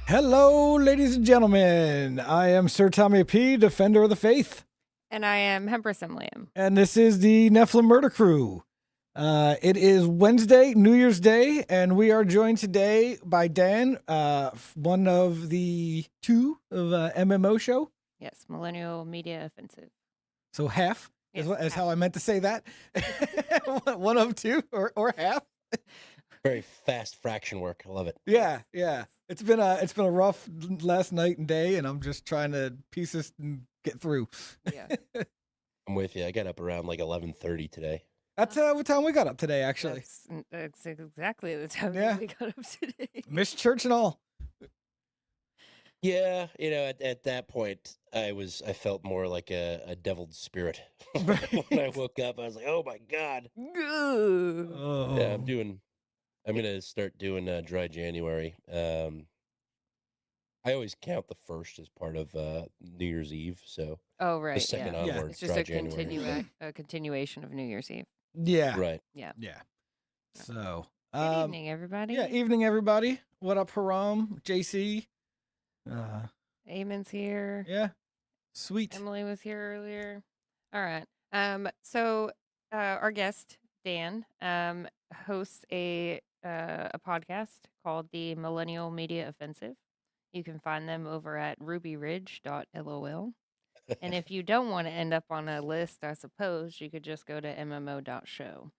Hello, ladies and gentlemen. I am Sir Tommy P., Defender of the Faith. And I am Hempress Liam. And this is the Nephilim Murder Crew. It is Wednesday, New Year's Day, and we are joined today by Dan, one of the two of mmo.show. Yes, Millennial Media Offensive. So half Yes, is half. how I meant to say that. One of two or half. Very fast fraction work. I love it. Yeah. It's been a rough last night and day, and I'm just trying to piece this and get through. Yeah. I'm with you. I got up around like 11:30 today. That's what time we got up today, actually. That's exactly the time Yeah. we got up today. Missed church and all. Yeah, at that point, I felt more like a deviled spirit. When I woke up, I was like, oh my God. Oh. Yeah, I'm gonna start doing dry January. I always count the first as part of New Year's Eve, so Oh, right. the second Yeah. onwards, It's just dry a, January. a continuation of New Year's Eve. Yeah. Right. Yeah. So, Good evening, everybody. yeah, evening, everybody. What up, Haram, JC? Eamon's here. Yeah, sweet. Emily was here earlier. All right. So our guest Dan hosts a podcast called the Millennial Media Offensive. You can find them over at RubyRidge.LoL. And if you don't want to end up on a list, I suppose you could just go to mmo.show.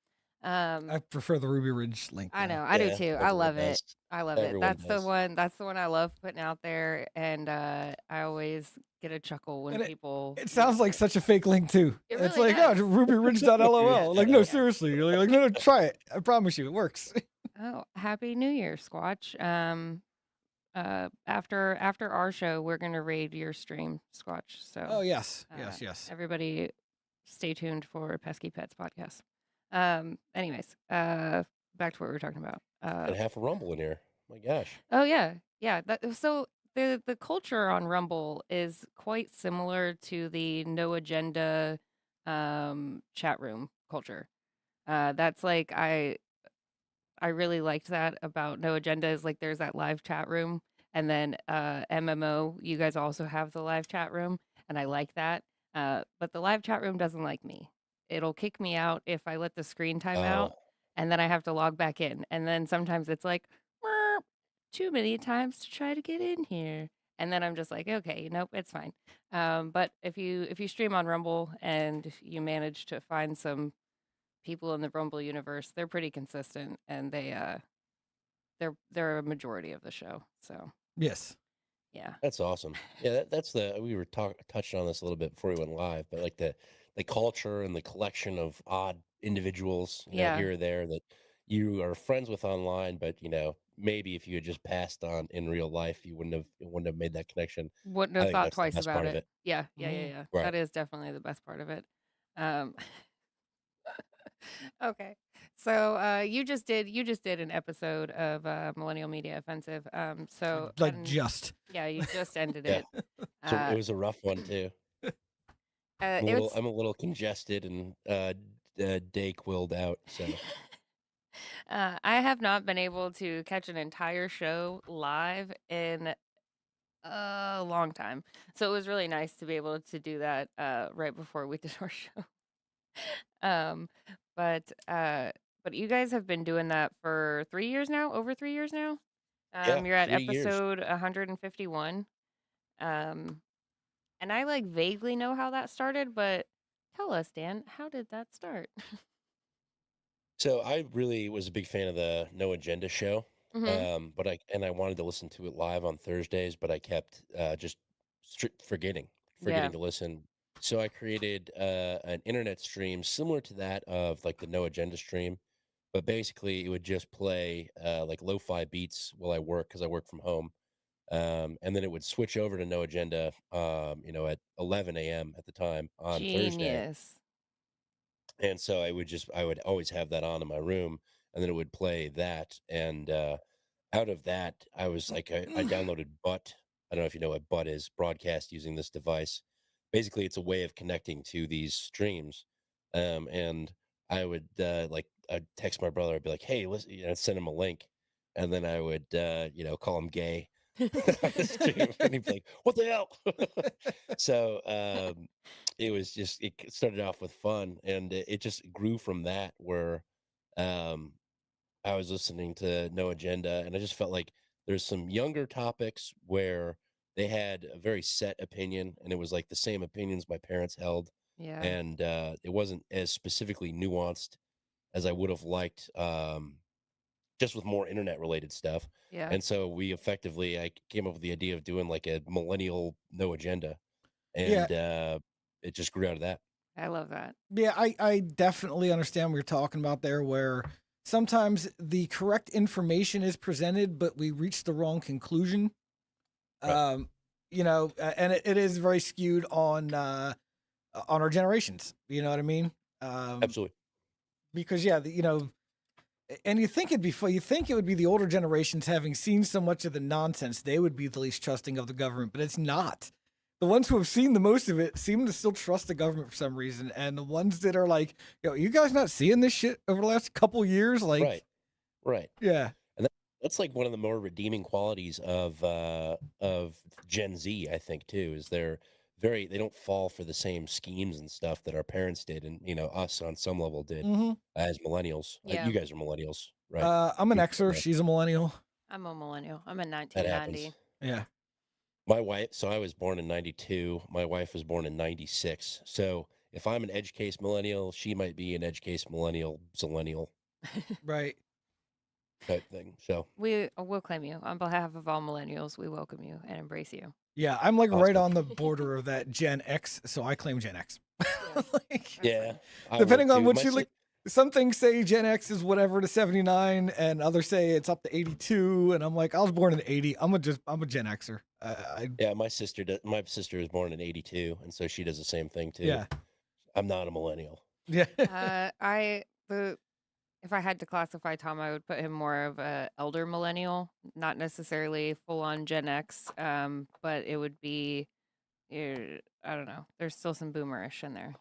I prefer the Ruby Ridge link. I though. know, I do Yeah, too. I everyone love it. does. I love it. Everyone That's the does. one. That's the one I love putting out there, and I always get a chuckle when And people. It sounds like such a fake link too. It It's really like, does. oh, RubyRidge.lol. Like, no, Yeah. seriously. You're like, no, try it. I promise you, it works. Oh, Happy New Year, Squatch. After our show, we're gonna raid your stream, Squatch. So. Oh yes. Everybody, stay tuned for Pesky Pets podcast. Anyways, back to what we were talking about. And half a rumble in here. My gosh. Oh yeah. So the culture on Rumble is quite similar to the no agenda chat room culture. That's like I really liked that about no agenda is like there's that live chat room, and then MMO, you guys also have the live chat room, and I like that. But the live chat room doesn't like me. It'll kick me out if I let the screen time out, and then I have to log back in. And then sometimes it's like, "Merp, too many times to try to get in here. And then I'm just like, okay, nope, it's fine. But if you stream on Rumble and you manage to find some people in the Rumble universe, they're pretty consistent, and they're a majority of the show. So Yes. yeah, That's awesome. Yeah, that's we were touching on this a little bit before we went live, but like the culture and the collection of odd individuals, Yeah. here or there that you are friends with online, but maybe if you had just passed on in real life, you wouldn't have made that connection. wouldn't I have think thought that's the twice best about part it. of it. Yeah. Right. That is definitely the best part of it. Okay, so you just did an episode of Millennial Media Offensive. So just. Yeah, you just ended Yeah. it. So it was a rough one too. I'm a little congested and day-quilled out. So I have not been able to catch an entire show live in a long time. So it was really nice to be able to do that right before we did our show. But you guys have been doing that for 3 years now, over 3 years now. Yeah, You're at 3 years. episode 151. And I like vaguely know how that started, but tell us, Dan, how did that start? So I really was a big fan of the No Agenda show. Mhm. But I wanted to listen to it live on Thursdays, but I kept just forgetting Yeah. to listen. So I created an internet stream similar to that of like the No Agenda stream, but basically it would just play like lo-fi beats while I work because I work from home, and then it would switch over to No Agenda, at 11 a.m. at the time on Thursday. Genius. And so I would always have that on in my room, and then it would play that. And out of that, I was like, I downloaded Butt. I don't know if you know what Butt is, broadcast using this device. Basically, it's a way of connecting to these streams. And I would I'd text my brother. I'd be like, hey, listen, send him a link. And then I would, call him gay. And he'd be like, "What the hell?" So it was just it started off with fun, and it just grew from that. Where um, I was listening to No Agenda, and I just felt like there's some younger topics where they had a very set opinion, and it was like the same opinions my parents held, Yeah. and it wasn't as specifically nuanced as I would have liked. Just with more internet related stuff. Yeah. And so I came up with the idea of doing like a millennial no agenda, Yeah, and it just grew out of that. I love that. yeah, I definitely understand what you're talking about there, where sometimes the correct information is presented, but we reach the wrong conclusion. Right. And it is very skewed on our generations. You know what I mean? Absolutely. Because yeah, and you think you think it would be the older generations having seen so much of the nonsense, they would be the least trusting of the government, but it's not. The ones who have seen the most of it seem to still trust the government for some reason, and the ones that are like, you guys not seeing this shit over the last couple years, like, Right. Right. yeah, And that's like one of the more redeeming qualities of Gen Z, I think, too, is they don't fall for the same schemes and stuff that our parents did, and us on some level did hmm as millennials. Yeah. You guys are millennials, right? I'm an You- Xer, yeah, she's a millennial. I'm a millennial. I'm a that happens. 1990. Yeah, My wife, so I was born in 92. My wife was born in 96. So if I'm an edge case millennial, she might be an edge case millennial, zillennial right. type thing. So We'll claim you on behalf of all millennials. We welcome you and embrace you. Yeah, I'm like right Awesome. on the border of that Gen X, so I claim Gen X. Like, yeah, I depending would on too. what My you si- like, some things say Gen X is whatever to 79, and others say it's up to 82. And I'm like, I was born in 80. I'm a Gen Xer. yeah, my sister was born in 82, and so she does the same thing too. Yeah, I'm not a millennial. yeah, If I had to classify Tom, I would put him more of a elder millennial, not necessarily full on Gen X, but it would be, I don't know. There's still some boomerish in there.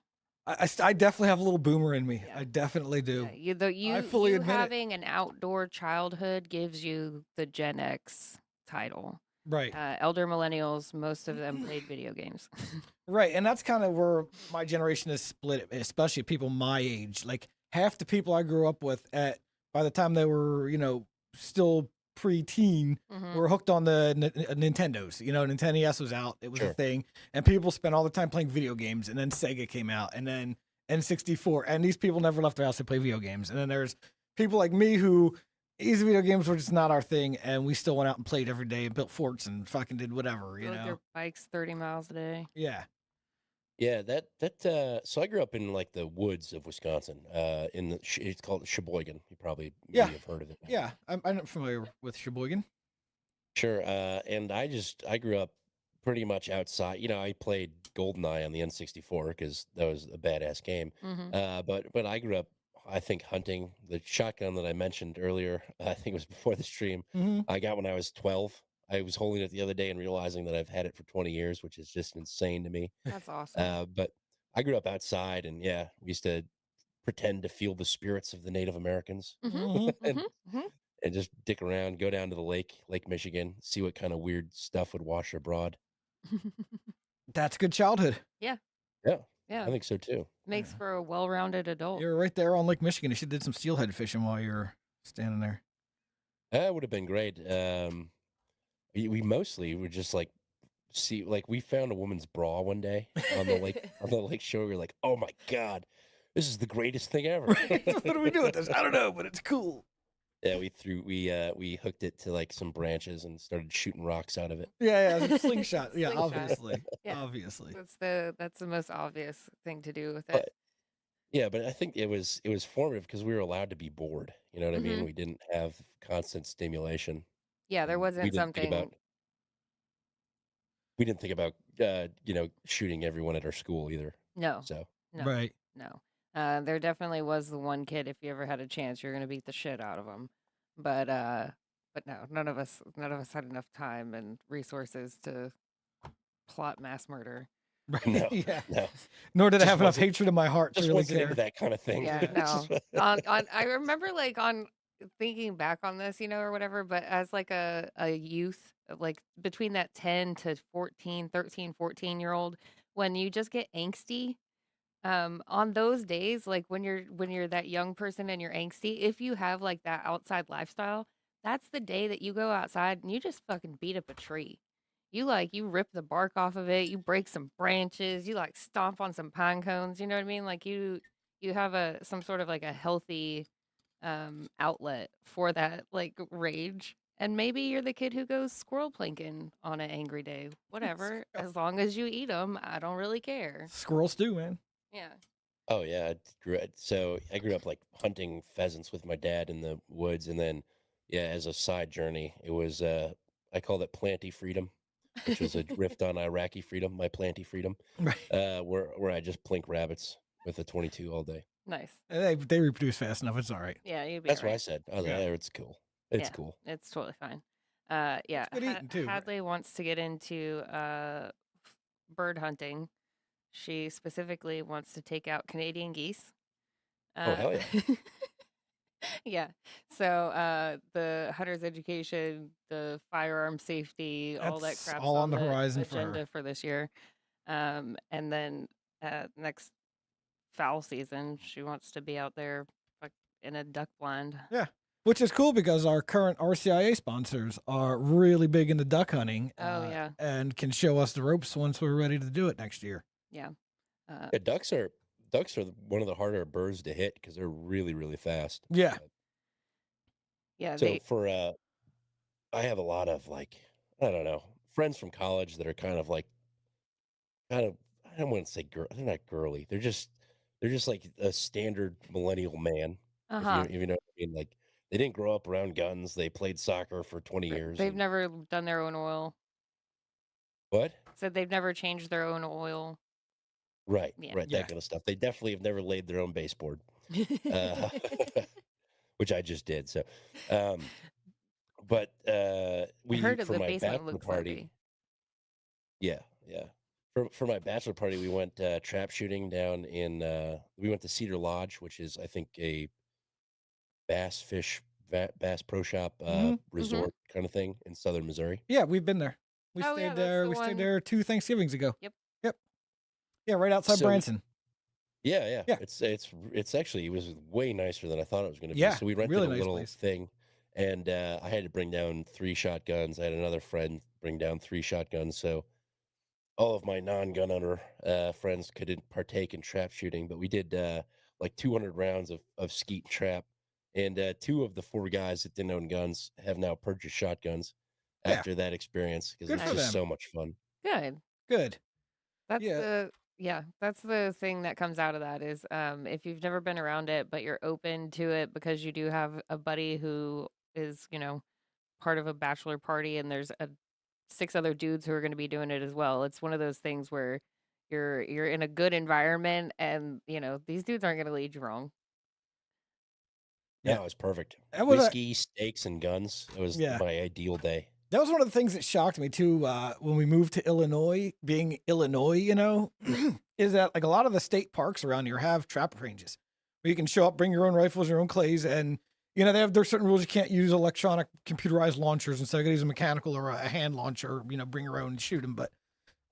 I definitely have a little boomer in me. Yeah. I definitely do. Yeah, I fully you admit it. having an outdoor childhood gives you the Gen X title. Right, Elder millennials, most of them played video games. right, and that's kind of where my generation is split, especially people my age. Like half the people I grew up with by the time they were, still pre-teen, Mhm. were hooked on the Nintendos. Nintendo NES was out; it was a Sure. thing, and people spent all the time playing video games. And then Sega came out, and then N64, and these people never left their house to play video games. And then there's people like me who easy video games were just not our thing, and we still went out and played every day and built forts and fucking did whatever. Rode their bikes 30 miles a day. Yeah. Yeah, so I grew up in like the woods of Wisconsin. It's called Sheboygan. You probably Yeah. maybe have heard of it. Yeah, I'm familiar with Sheboygan. Sure. And I grew up pretty much outside. I played GoldenEye on the N64 because that was a badass game. Mhm. But I grew up, I think, hunting. The shotgun that I mentioned earlier, I think it was before the stream, Mhm. I got when I was 12. I was holding it the other day and realizing that I've had it for 20 years, which is just insane to me. That's awesome. But I grew up outside, and yeah, we used to pretend to feel the spirits of the Native Americans Mhm. and, Mhm. and just dick around, go down to the Lake Michigan, see what kind of weird stuff would wash abroad. That's good childhood. Yeah, Yeah. I think so too. Makes for a well-rounded adult. You're right there on Lake Michigan. You should did some steelhead fishing while you were standing there. That would have been great. We mostly were just like we found a woman's bra one day on the lake shore. We were like, oh my god, this is the greatest thing ever. Right? What do we do with this? I don't know, but it's cool. Yeah, we hooked it to like some branches and started shooting rocks out of it. Yeah, it's a slingshot. Yeah, Slingshot. obviously. Yeah. Obviously. That's the most obvious thing to do with it. But yeah, but I think it was formative because we were allowed to be bored. You know what I mean? Mhm. We didn't have constant stimulation. Yeah, there and wasn't we didn't something. think about shooting everyone at our school either. No, So no, Right. no. There definitely was the one kid. If you ever had a chance, you're gonna beat the shit out of him. But no, none of us had enough time and resources to plot mass murder. Right. no, Yeah. no, Nor did I Just have enough wasn't- hatred in my heart to just really wasn't care. into that kind of thing. Yeah, no. I remember like on thinking back on this, or whatever, but as like a youth, like between that 10 to 14, 13, 14-year-old, when you just get angsty, on those days, like when you're that young person and you're angsty, if you have like that outside lifestyle, that's the day that you go outside and you just fucking beat up a tree. You rip the bark off of it, you break some branches, you like stomp on some pine cones, you know what I mean? Like you have some sort of like a healthy outlet for that like rage. And maybe you're the kid who goes squirrel planking on an angry day. Whatever, as long as you eat them, I don't really care. Squirrel stew, man. Yeah. Oh yeah, I grew up like hunting pheasants with my dad in the woods, and then yeah, as a side journey, it was I called it planty freedom, which was a riff on Iraqi freedom, my planty freedom, Right. where I just plink rabbits with a 22 all day. Nice. They reproduce fast enough. It's all right. Yeah, you'd be That's all what I right. said. I was like, Yeah. "Oh, it's cool. It's Yeah, cool." it's totally fine. Yeah, It's good eating too. Right? Hadley wants to get into bird hunting. She specifically wants to take out Canadian geese. Oh hell yeah! Yeah. So the hunter's education, the firearm safety, all that That's crap's all on the the horizon for her. agenda for this year. And then next fowl season, she wants to be out there like in a duck blind. Yeah. Which is cool because our current RCIA sponsors are really big into duck hunting. Oh yeah, And can show us the ropes once we're ready to do it next year. yeah. Yeah, ducks are one of the harder birds to hit because they're really really fast. Yeah. Yeah, So they for I have a lot of like I don't know friends from college that are kind of I don't want to say girl. They're not girly. They're just like a standard millennial man. uh-huh. If you know what I mean. Like they didn't grow up around guns. They played soccer for 20 years. They've And never done their own oil. what? Said they've never changed their own oil. Right, Yeah. right. Yeah. That kind of stuff. They definitely have never laid their own baseboard, uh, which I just did. So, um, but I we heard of for the my basement bachelor looks party. heavy. Yeah, yeah. For my bachelor party, we went trap shooting down in. We went to Cedar Lodge, which is I think a bass pro shop Mm-hmm. resort kind of thing in southern Missouri. Yeah, we've been there. We Oh, stayed yeah, that's there. the We stayed one. there 2 Thanksgivings ago. Yep. Yep. Yeah, right outside So Branson. yeah. Yeah. It's actually it was way nicer than I thought it was going to be. Yeah, So we rented really a nice little place. thing, and I had to bring down 3 shotguns. I had another friend bring down 3 shotguns. So all of my non-gun owner friends couldn't partake in trap shooting, but we did like 200 rounds of skeet and trap. And 2 of the 4 guys that didn't own guns have now purchased shotguns Yeah. after that experience because Good it's for just them. so much fun. Good. Good. That's Yeah. that's the thing that comes out of that is if you've never been around it but you're open to it because you do have a buddy who is, part of a bachelor party and there's 6 other dudes who are going to be doing it as well. It's one of those things where you're in a good environment and, these dudes aren't going to lead you wrong. Yeah. No, it was perfect. That was Whiskey, steaks, and guns. It was Yeah. my ideal day. That was one of the things that shocked me too when we moved to Illinois. Being Illinois, is that like a lot of the state parks around here have trap ranges where you can show up, bring your own rifles, your own clays, and there's certain rules. You can't use electronic computerized launchers, instead of use a mechanical or a hand launcher. Bring your own and shoot them. But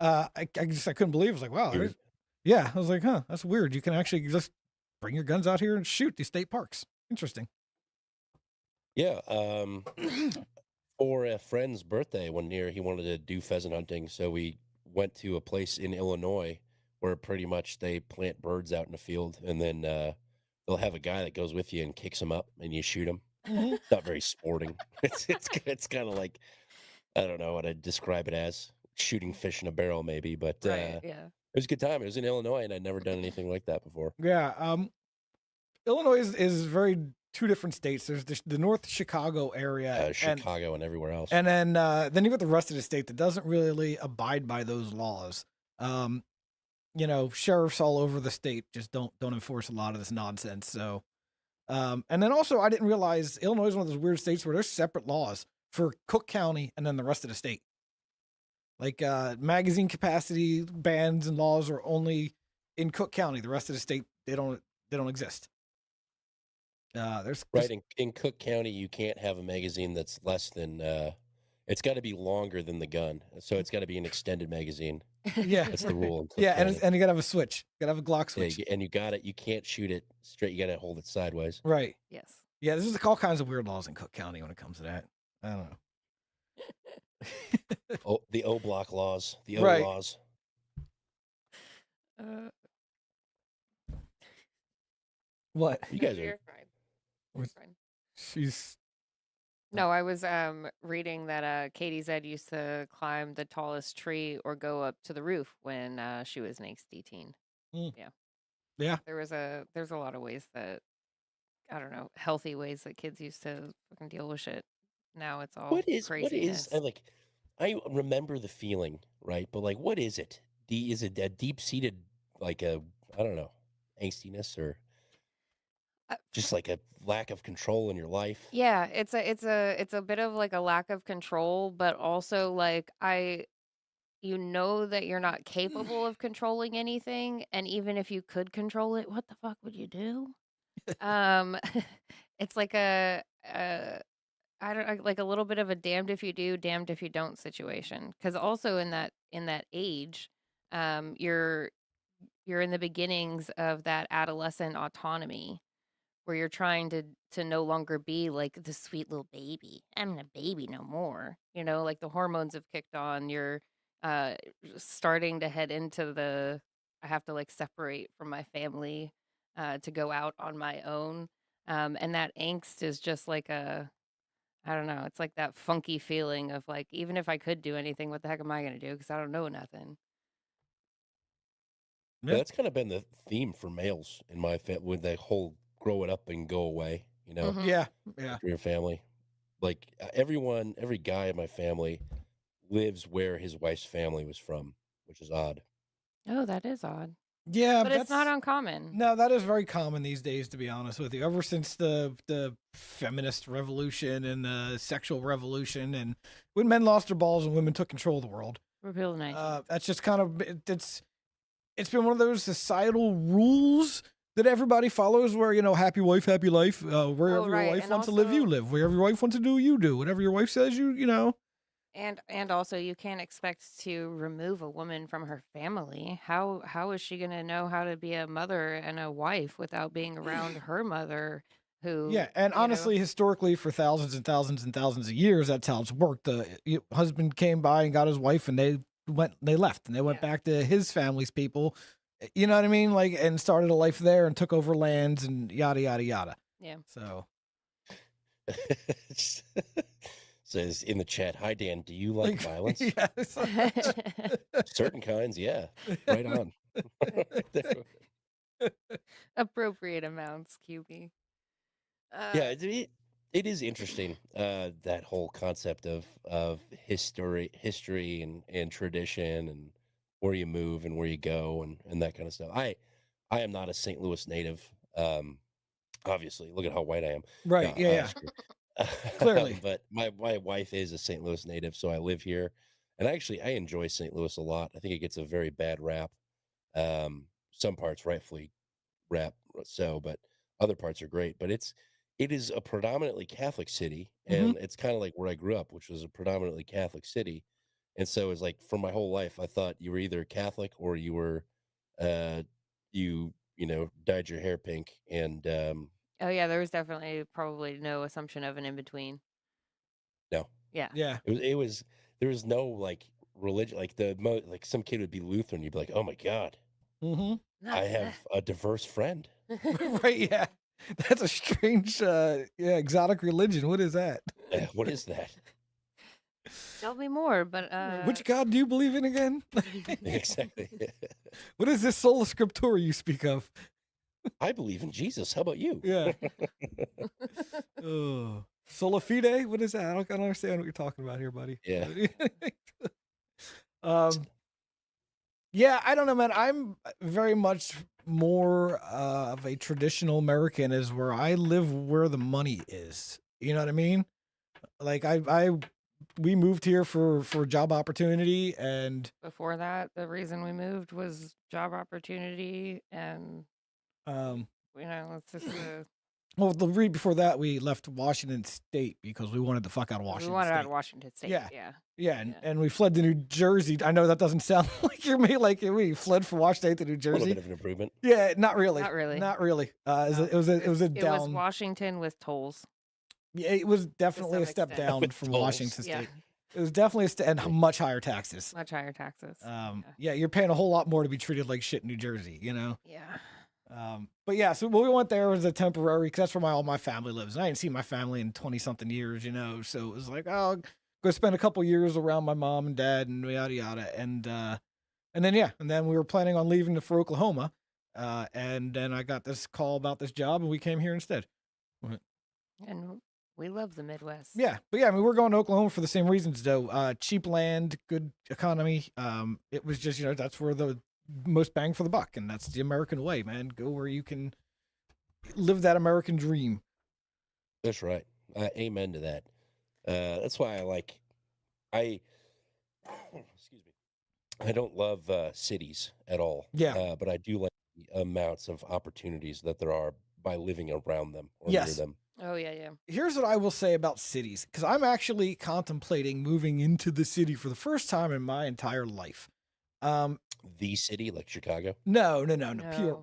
I couldn't believe it. I was like, wow, Weird. yeah. I was like, huh, that's weird. You can actually just bring your guns out here and shoot these state parks. Interesting. Yeah. For a friend's birthday one year, he wanted to do pheasant hunting, so we went to a place in Illinois where pretty much they plant birds out in the field, and then they'll have a guy that goes with you and kicks them up, and you shoot them. Mhm. It's not very sporting. It's kind of like I don't know what I'd describe it as shooting fish in a barrel, maybe, but Right, yeah. it was a good time. It was in Illinois, and I'd never done anything like that before. Yeah. Illinois is very 2 different states. There's the North Chicago area, Chicago and everywhere else. and then you got the rest of the state that doesn't really abide by those laws. Sheriffs all over the state just don't enforce a lot of this nonsense. So, and then also I didn't realize Illinois is one of those weird states where there's separate laws for Cook County and then the rest of the state. Like magazine capacity bans and laws are only in Cook County. The rest of the state they don't exist. There's Right, in Cook County, you can't have a magazine that's less than, it's gotta be longer than the gun, so it's gotta be an extended magazine. yeah, That's the rule in Cook yeah, County. and you gotta have a switch. You gotta have a Glock Yeah, switch. and you can't shoot it straight, you gotta hold it sideways. Right. Yes. Yeah, there's just all kinds of weird laws in Cook County when it comes to that. I don't know. Oh, the O block laws, the O Right. laws. Uh, What? You guys are you're fine. You're Was- fine. She's No, I was reading that Katie Zed used to climb the tallest tree or go up to the roof when she was an angsty teen. yeah. There's a lot of ways that I don't know, healthy ways that kids used to fucking deal with shit. Now it's all what is craziness. I remember the feeling, right? But like what is it? Is it a deep-seated like a I don't know, angstiness or Uh, just like a lack of control in your life? Yeah, it's a bit of like a lack of control, but also like you know that you're not capable of controlling anything, and even if you could control it, what the fuck would you do? Um, it's like a I don't like a little bit of a damned if you do, damned if you don't situation. Because also in that age, you're in the beginnings of that adolescent autonomy where you're trying to no longer be like the sweet little baby. I'm not a baby no more. You know, like the hormones have kicked on. You're uh starting to head into the I have to like separate from my family to go out on my own. And that angst is just like a I don't know, it's like that funky feeling of like even if I could do anything, what the heck am I gonna do? Because I don't know nothing. Yeah, Yeah. that's kind of been the theme for males in my family with the whole grow it up and go away, you know, Mhm. Yeah. Yeah. for your family. Like every guy in my family lives where his wife's family was from, which is odd. Oh, that is odd. Yeah, But it's not that's uncommon. no, that is very common these days, to be honest with you. Ever since the feminist revolution and the sexual revolution, and when men lost their balls and women took control of the world, Repeal the 19th. that's just kind of it's been one of those societal rules that everybody follows. Where happy wife, happy life. Wherever your right, wife and wants to live, you also live. Wherever your wife wants to do, you do. Whatever your wife says, you know. and also you can't expect to remove a woman from her family. How is she gonna know how to be a mother and a wife without being around her mother who, Yeah, and honestly, historically, for thousands and thousands and thousands of years, that's how it's worked. The husband came by and got his wife, and they left, and they went Yeah. back to his family's people. You know what I mean? Like, and started a life there, and took over lands, and yada yada yada. Yeah. So, Says in the chat, "Hi Dan, do you like violence? yeah, Certain kinds, yeah. Right on." Appropriate amounts, QB. Yeah, it is interesting that whole concept of history and tradition and where you move and where you go and that kind of stuff. I am not a St. Louis native. Obviously, look at how white I am. right, No, yeah, screw- clearly, but my wife is a St. Louis native, so I live here, and I enjoy St. Louis a lot. I think it gets a very bad rap. Some parts rightfully rap so, but other parts are great. But it is a predominantly Catholic city, hmm and it's kind of like where I grew up, which was a predominantly Catholic city. And so it's like for my whole life, I thought you were either Catholic or you were, uh, dyed your hair pink. And Oh yeah, there was definitely probably no assumption of an in between. no, Yeah. yeah, it was there was no like religion, like like some kid would be Lutheran, you'd be like, oh my god, hmm I have a diverse friend. right, yeah. That's a strange, exotic religion. What is that? What is that? Tell me more, but Which god do you believe in again? Exactly. What is this sola scriptura you speak of? I believe in Jesus. How about you? Yeah. Oh, sola fide. What is that? I don't understand what you're talking about here, buddy. Yeah. um. Yeah, I don't know, man. I'm very much more of a traditional American, is where I live, where the money is. You know what I mean? Like we moved here for job opportunity, and before that, the reason we moved was job opportunity and um, it's just Well, the read before that, we left Washington State because we wanted the fuck out of We Washington wanted out of State. Washington State. Yeah. Yeah. Yeah, Yeah. and we fled to New Jersey. I know that doesn't sound like you're me. Like we fled from Washington State to New A little Jersey. bit of an improvement. Yeah, not really. Not really. Not really. It was No. a, it was a, it was a It was down. Washington with tolls. Yeah, it was definitely a some step extent. down With from tolls. Washington Yeah. State. It was definitely and Yeah. much higher taxes. Much higher taxes. Yeah, you're paying a whole lot more to be treated like shit in New Jersey, you know? Yeah. But yeah, so what we went there was a temporary, because that's where all my family lives. And I didn't see my family in 20 something years, you know? So it was like, oh, go spend a couple years around my mom and dad and yada yada. And then we were planning on leaving for Oklahoma. And then I got this call about this job and we came here instead. And we love the Midwest. Yeah, but yeah, I mean, we're going to Oklahoma for the same reasons, though. Cheap land, good economy. It was just, that's where the most bang for the buck, and that's the American way, man. Go where you can live that American dream. That's right. Amen to that. That's why excuse me. I don't love cities at all. Yeah. But I do like the amounts of opportunities that there are by living around them or Yes. near them. Oh, yeah, yeah. Here's what I will say about cities, because I'm actually contemplating moving into the city for the first time in my entire life. The city, like Chicago. No.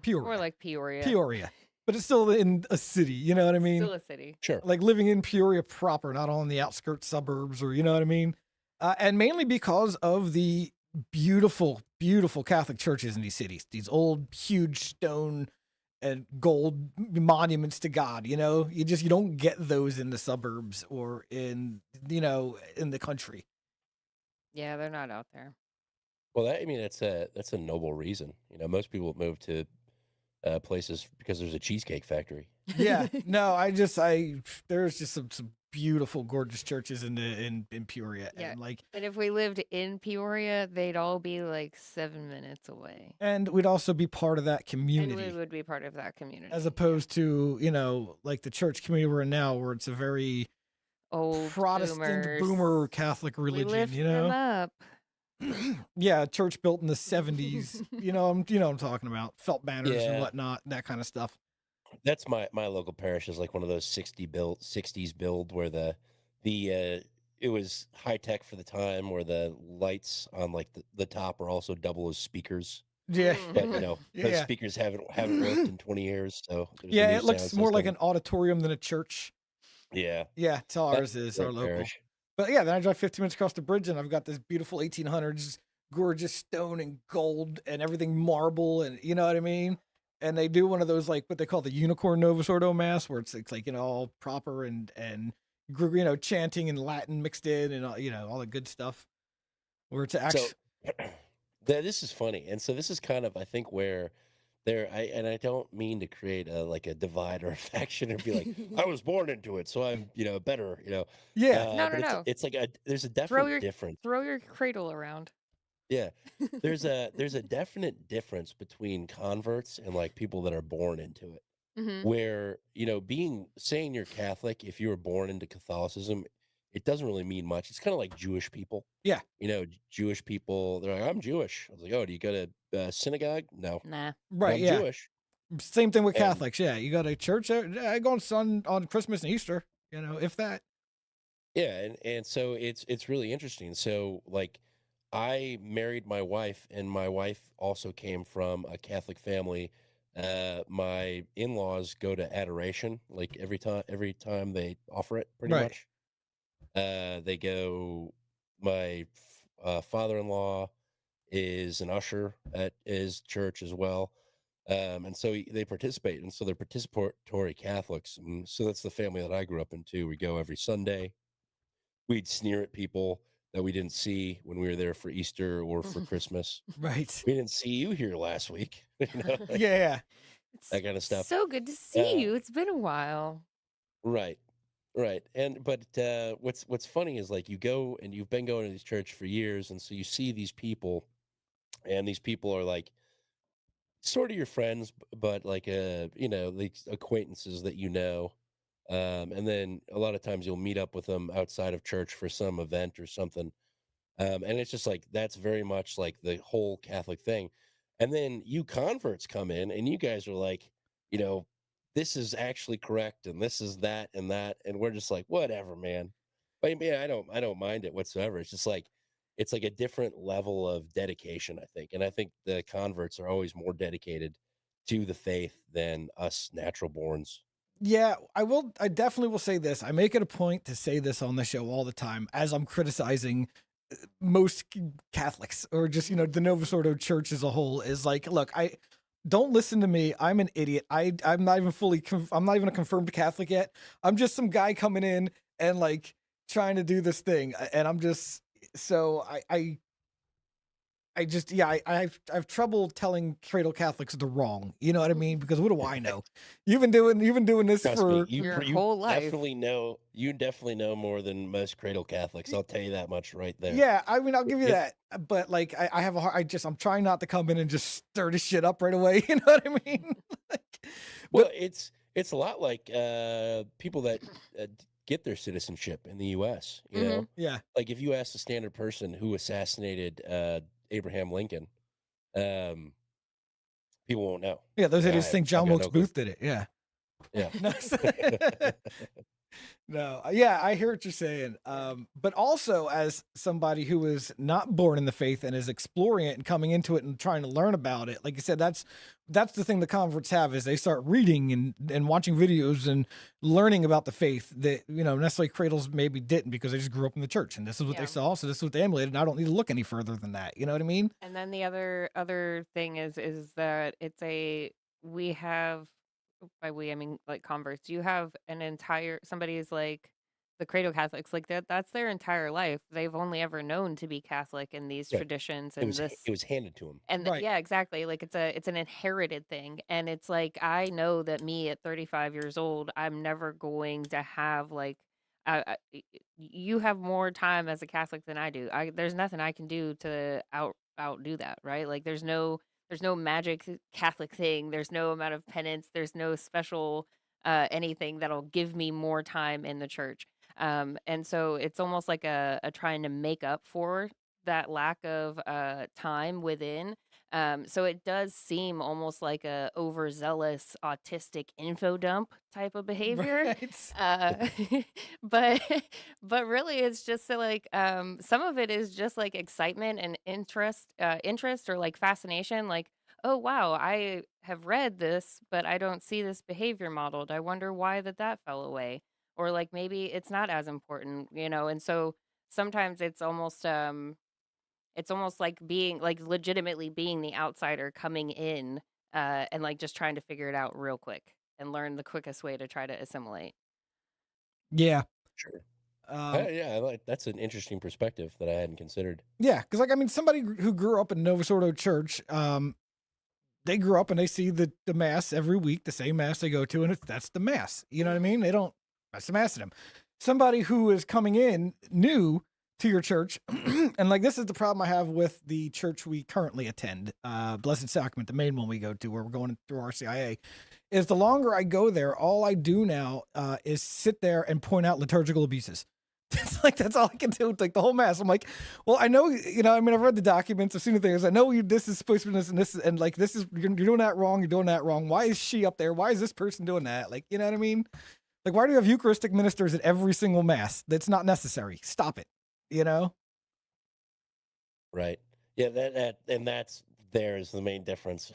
Peoria. Or like Peoria. Peoria. But it's still in a city, you know what I mean? Still a city. Sure. Like living in Peoria proper, not on the outskirts suburbs, or you know what I mean? And mainly because of the beautiful, beautiful Catholic churches in these cities, these old, huge stone and gold monuments to God. You know, you don't get those in the suburbs or in the country. Yeah, they're not out there. Well, that's a noble reason. Most people move to places because there's a cheesecake factory. Yeah, no, there's just some beautiful, gorgeous churches in Peoria, Yeah. and like, And if we lived in Peoria, they'd all be like 7 minutes away. and we'd also be part of that And community. we would be part of that community. As opposed to, like the church community we're in now, where it's a very old Protestant boomer Catholic religion, we lift them up. Yeah, church built in the 70s. I'm talking about felt banners and Yeah. whatnot, that kind of stuff. That's my local parish is like one of those 60s build where the it was high tech for the time, where the lights on like the top are also double as speakers. Yeah. But those Yeah. speakers haven't worked in 20 years, so there's a Yeah, new it looks sound more like system. an auditorium than a church. Yeah. Yeah, it's how ours That's is, great our local. parish. But yeah, then I drive 15 minutes across the bridge and I've got this beautiful 1800s gorgeous stone and gold and everything marble, and you know what I mean? And they do one of those, like what they call the unicorn Novus Ordo mass, where it's like, all proper and chanting in Latin mixed in and all the good stuff. Where it's actually So this is funny, and so this is kind of, I think, where I don't mean to create a divide or a faction and be like, I was born into it, so I'm better, yeah. No, but no. it's like there's a Throw definite your difference. throw your cradle around. Yeah, there's a definite difference between converts and like people that are born into it. Mm-hmm. Where saying you're Catholic, if you were born into Catholicism, it doesn't really mean much. It's kind of like Jewish people. Yeah. Jewish people, they're like, I'm Jewish. I was like, oh, do you go to synagogue? No. Nah. Right, I'm yeah. Jewish. Same thing with And- Catholics. Yeah, you go to church. I go on Christmas and Easter. If that. Yeah, and so it's really interesting. So like, I married my wife, and my wife also came from a Catholic family. My in-laws go to adoration like every time they offer it, pretty Right. much. They go. My father-in-law is an usher at his church as well, and so they participate, and so they're participatory Catholics. And so that's the family that I grew up into. We go every Sunday. We'd sneer at people that we didn't see when we were there for Easter or for Christmas. Right. We didn't see you here last week. Yeah. It's That kind of stuff. so good to see you. It's been a while. Right. But what's funny is like you go and you've been going to this church for years, and so you see these people, and these people are like sort of your friends, but like these acquaintances that and then a lot of times you'll meet up with them outside of church for some event or something, and it's just like that's very much like the whole Catholic thing. And then you converts come in, and you guys are like, this is actually correct and this is that and that, and we're just like, whatever, man. But yeah, I don't mind it whatsoever. It's just like it's like a different level of dedication, I think. And I think the converts are always more dedicated to the faith than us natural borns. Yeah, I definitely will say this. I make it a point to say this on the show all the time as I'm criticizing most Catholics or just, the Novus Ordo Church as a whole is like, look, I don't listen to me. I'm an idiot. I'm not even I'm not even a confirmed Catholic yet. I'm just some guy coming in and like trying to do this thing. And I'm just, so I just, yeah, I have trouble telling cradle Catholics the wrong. You know what I mean? Because what do I know? You've been doing this Trust me, for Your whole life. you definitely know more than most cradle Catholics. I'll tell you that much right there. Yeah, I mean, I'll give you If- that, but like, I have a hard. I'm trying not to come in and just stir this shit up right away. You know what I mean? Like, Well, it's a lot like people that get their citizenship in the U.S. You know, yeah, like if you ask a standard person who assassinated Abraham Lincoln, people won't know. yeah. Those Yeah, idiots think John I've got Wilkes no clue. Booth did it. Yeah. Yeah. No, no, yeah, I hear what you're saying. But also as somebody who is not born in the faith and is exploring it and coming into it and trying to learn about it, like you said, that's the thing the converts have is they start reading and watching videos and learning about the faith that necessarily cradles maybe didn't because they just grew up in the church and this is what they Yeah. saw, so this is what they emulated. And I don't need to look any further than that. You know what I mean? And then the other thing is that we have, by we I mean like converts, you have an entire somebody's like the cradle Catholics, like that's their entire life. They've only ever known to be Catholic in these Right. traditions It and was this it was handed to him. and Right. yeah, exactly. Like it's an inherited thing. And it's like I know that me at 35 years old, I'm never going to have like you have more time as a Catholic than I do. There's nothing I can do to outdo that, right? Like there's no magic Catholic thing. There's no amount of penance. There's no special anything that'll give me more time in the church. And so it's almost like a trying to make up for that lack of time within. So it does seem almost like a overzealous autistic info dump type of behavior. Right. Uh, but but really it's just like some of it is just like excitement and interest or like fascination, like, oh wow, I have read this, but I don't see this behavior modeled. I wonder why that fell away. Or like maybe it's not as important, and so sometimes it's almost like being like legitimately being the outsider coming in and like just trying to figure it out real quick and learn the quickest way to try to assimilate. Yeah. Sure. Um, Yeah, that's an interesting perspective that I hadn't considered. yeah, because like I mean, somebody who grew up in Novus Ordo Church, they grew up and they see the mass every week, the same mass they go to, and that's the mass. You know what I mean? They don't that's the mass to them. Somebody who is coming in new to your church, and like this is the problem I have with the church we currently attend, Blessed Sacrament, the main one we go to, where we're going through RCIA, is the longer I go there, all I do now is sit there and point out liturgical abuses. It's like that's all I can do with like the whole mass. I'm like, well, I know, I mean, I've read the documents, I've seen the things. I know this is supposed to be this and this, and like this is you're doing that wrong. You're doing that wrong. Why is she up there? Why is this person doing that? Like, you know what I mean? Like, why do you have Eucharistic ministers at every single mass? That's not necessary. Stop it. You know? Right. Yeah, that's there's the main difference.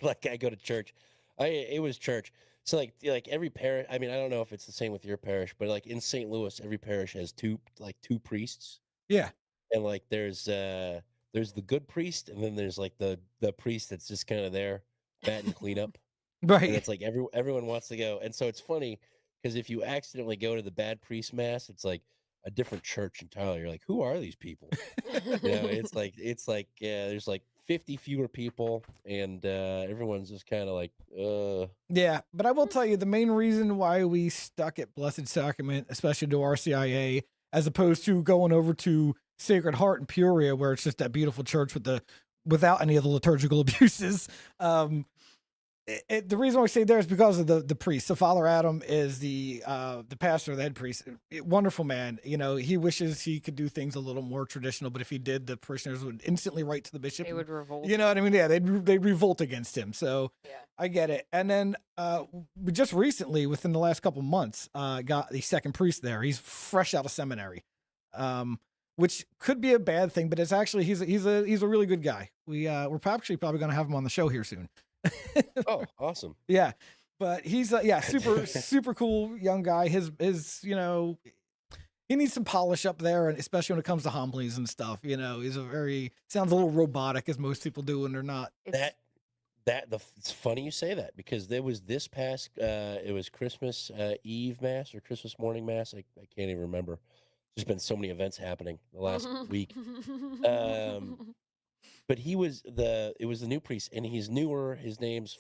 Like I go to church. It was church. So like every parish, I mean, I don't know if it's the same with your parish, but like in St. Louis, every parish has two priests. Yeah. And like there's the good priest and then there's like the priest that's just kind of there, bat and cleanup. And Right. it's like everyone wants to go. And so it's funny because if you accidentally go to the bad priest mass, it's like a different church entirely. You're like, who are these people? It's like there's like 50 fewer people and everyone's just kind of like Yeah, but I will tell you the main reason why we stuck at Blessed Sacrament, especially to RCIA, as opposed to going over to Sacred Heart in Peoria, where it's just that beautiful church without any of the liturgical abuses. The reason why I say there is because of the priest. So Father Adam is the pastor, the head priest. Wonderful man. He wishes he could do things a little more traditional, but if he did, the parishioners would instantly write to the bishop. They would revolt. You know what I mean? Yeah, they'd revolt against him. So, Yeah. I get it. And then we just recently, within the last couple months, got the second priest there. He's fresh out of seminary, which could be a bad thing, but it's actually he's a really good guy. We're actually probably going to have him on the show here soon. Oh, awesome. Yeah, but he's super cool young guy. His he needs some polish up there, and especially when it comes to homilies and stuff. He's sounds a little robotic, as most people do when they're not. It's funny you say that, because there was this past it was Christmas Eve Mass or Christmas morning Mass. I can't even remember. There's been so many events happening the last week. But it was the new priest, and he's newer. His name's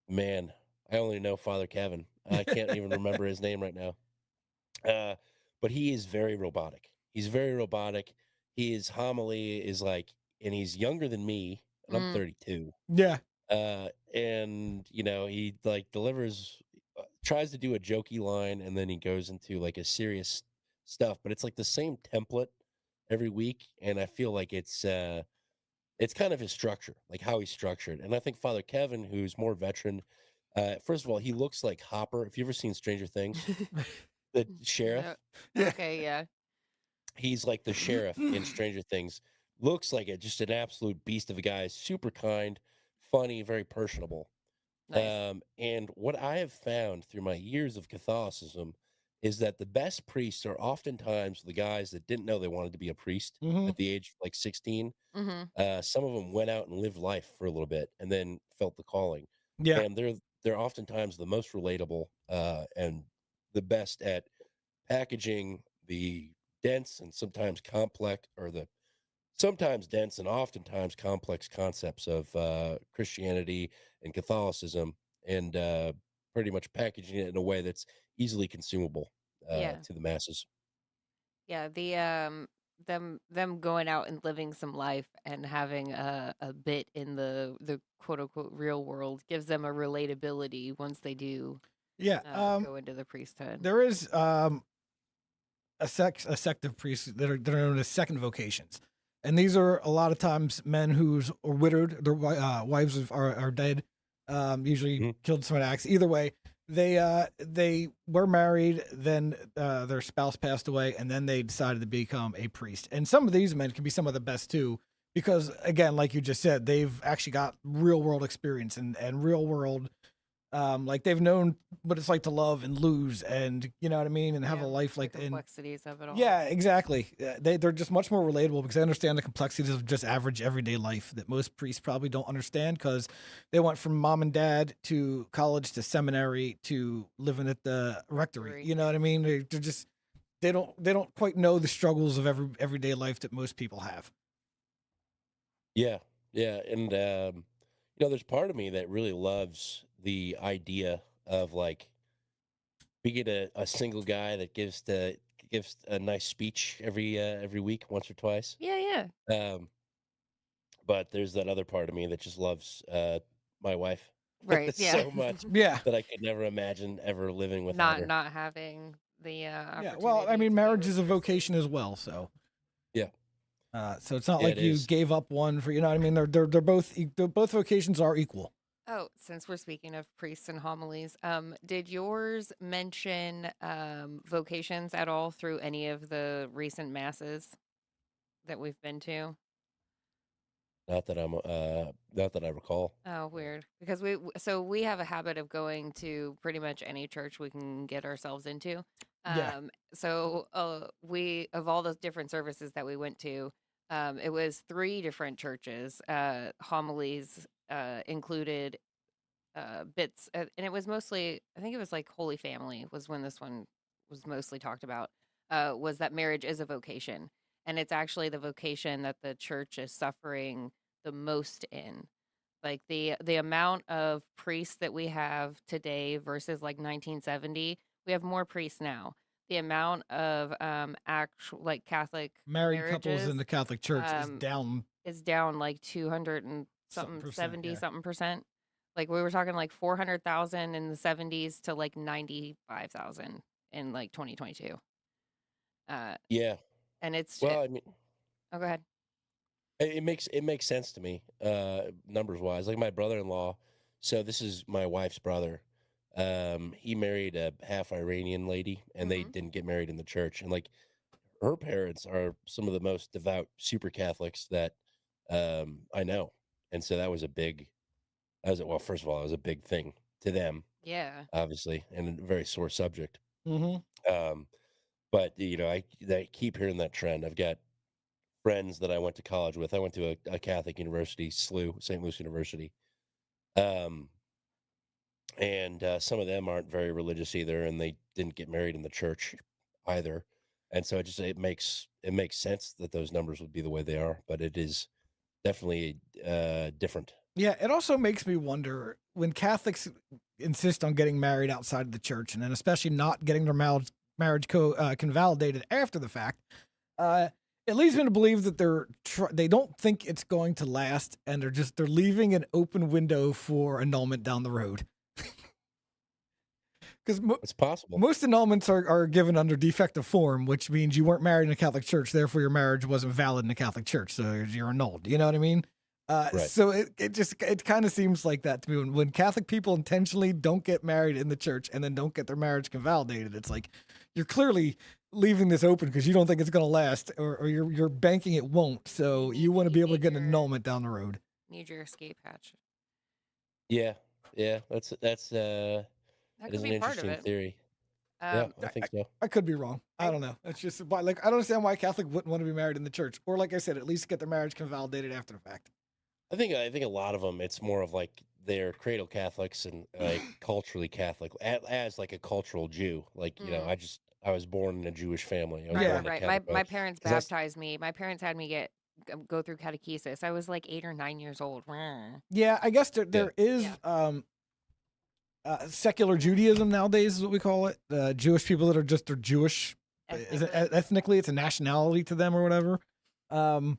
man, I only know Father Kevin. I can't even remember his name right now. But he is very robotic. He's very robotic. His homily is like, and he's younger than me, and I'm 32. Yeah. And he like delivers, tries to do a jokey line, and then he goes into like a serious stuff. But it's like the same template every week, and I feel like it's kind of his structure, like how he's structured. And I think Father Kevin, who's more veteran, first of all, he looks like Hopper. Have you ever seen Stranger Things? The sheriff. Yeah. Okay, yeah. He's like the sheriff in Stranger Things. Looks like just an absolute beast of a guy. Super kind, funny, very personable. Nice. And what I have found through my years of Catholicism is that the best priests are oftentimes the guys that didn't know they wanted to be a priest at the age of like 16. Some of them went out and lived life for a little bit and then felt the calling. Yeah. And they're oftentimes the most relatable and the best at packaging the dense and sometimes complex, or the sometimes dense and oftentimes complex concepts of Christianity and Catholicism, and pretty much packaging it in a way that's easily consumable Yeah. to the masses. Yeah, them going out and living some life and having a bit in the quote unquote real world gives them a relatability once they do Yeah. go into the priesthood. There is a sect of priests that are known as second vocations, and these are a lot of times men who's are widowed, their wives are dead, usually killed some acts. Either way, they were married, then their spouse passed away, and then they decided to become a priest. And some of these men can be some of the best too, because again, like you just said, they've actually got real world experience and real world. Like they've known what it's like to love and lose, and you know what I mean, and have a life the like complexities of it all. Yeah, exactly. They're just much more relatable because they understand the complexities of just average everyday life that most priests probably don't understand, because they went from mom and dad to college to seminary to living at the rectory. You know what I mean? They're just they don't quite know the struggles of everyday life that most people have. Yeah, yeah, and there's part of me that really loves the idea of like being a single guy that gives a nice speech every week, once or twice. Yeah. But there's that other part of me that just loves my wife Right. Yeah. so much Yeah. that I could never imagine ever living without not her. not having the Yeah. Well, I opportunity mean, to be marriage with is a her. vocation as well, so. Yeah. So it's not Yeah, like it you is. gave up one for, you know what I mean? They're both vocations are equal. Oh, since we're speaking of priests and homilies, did yours mention vocations at all through any of the recent masses that we've been to? Not that I recall. Oh, weird. Because we have a habit of going to pretty much any church we can get ourselves into. Yeah. So we of all the different services that we went to, it was 3 different churches. Homilies included bits, and it was mostly, I think it was like Holy Family was when this one was mostly talked about. Was that marriage is a vocation, and it's actually the vocation that the church is suffering the most in. Like the amount of priests that we have today versus like 1970, we have more priests now. The amount of actual like Catholic Married couples in marriages the Catholic Church is down like 200 and something something, percent. 70 Yeah. something percent. Like we were talking like 400,000 in the 70s to like 95,000 in like 2022. Yeah. And it's Well, I mean, oh, go ahead. It makes sense to me, numbers wise. Like my brother-in-law, so this is my wife's brother. He married a half Iranian lady, and they Hmm. didn't get married in the church. And like her parents are some of the most devout super Catholics that I know. And so that was a big, well, first of all, it was a big thing to them, Yeah. obviously, and a very sore subject. Mm-hmm. Um, but I keep hearing that trend. I've got friends that I went to college with. I went to a Catholic university, SLU, St. Louis University. Um, and some of them aren't very religious either, and they didn't get married in the church either. And so it makes sense that those numbers would be the way they are, but it is definitely different. Yeah, it also makes me wonder when Catholics insist on getting married outside of the church, and then especially not getting their marriage convalidated after the fact. Uh, it leads me to believe that they don't think it's going to last, and they're leaving an open window for annulment down the road. Because It's possible, most annulments are given under defective form, which means you weren't married in a Catholic church, therefore your marriage wasn't valid in a Catholic church, so you're annulled. You know what I mean? right? So it kind of seems like that to me when Catholic people intentionally don't get married in the church and then don't get their marriage convalidated. It's like you're clearly leaving this open because you don't think it's going to last, or you're banking it won't. So you want to be able to get an annulment down the road. Need your escape hatch. Yeah, yeah. That's That it is could an be part of interesting it. theory. Yeah, Um, I think so. I could be wrong. I don't know. It's just why, like, I don't understand why a Catholic wouldn't want to be married in the church, or like I said, at least get their marriage convalidated after the fact. I think a lot of them, it's more of like they're cradle Catholics and like culturally Catholic, as like a cultural Jew. Like mm, I was born in a Jewish family. I was right, Yeah. born right, in a right. Catholic My home parents because that's baptized me. My parents had me go through catechesis. I was like 8 or 9 years old. Yeah, I guess yeah, there is Yeah. secular Judaism nowadays is what we call it. Jewish people that are just they're Jewish. Is it, Ethnically. ethnically, it's a nationality to them or whatever. Um,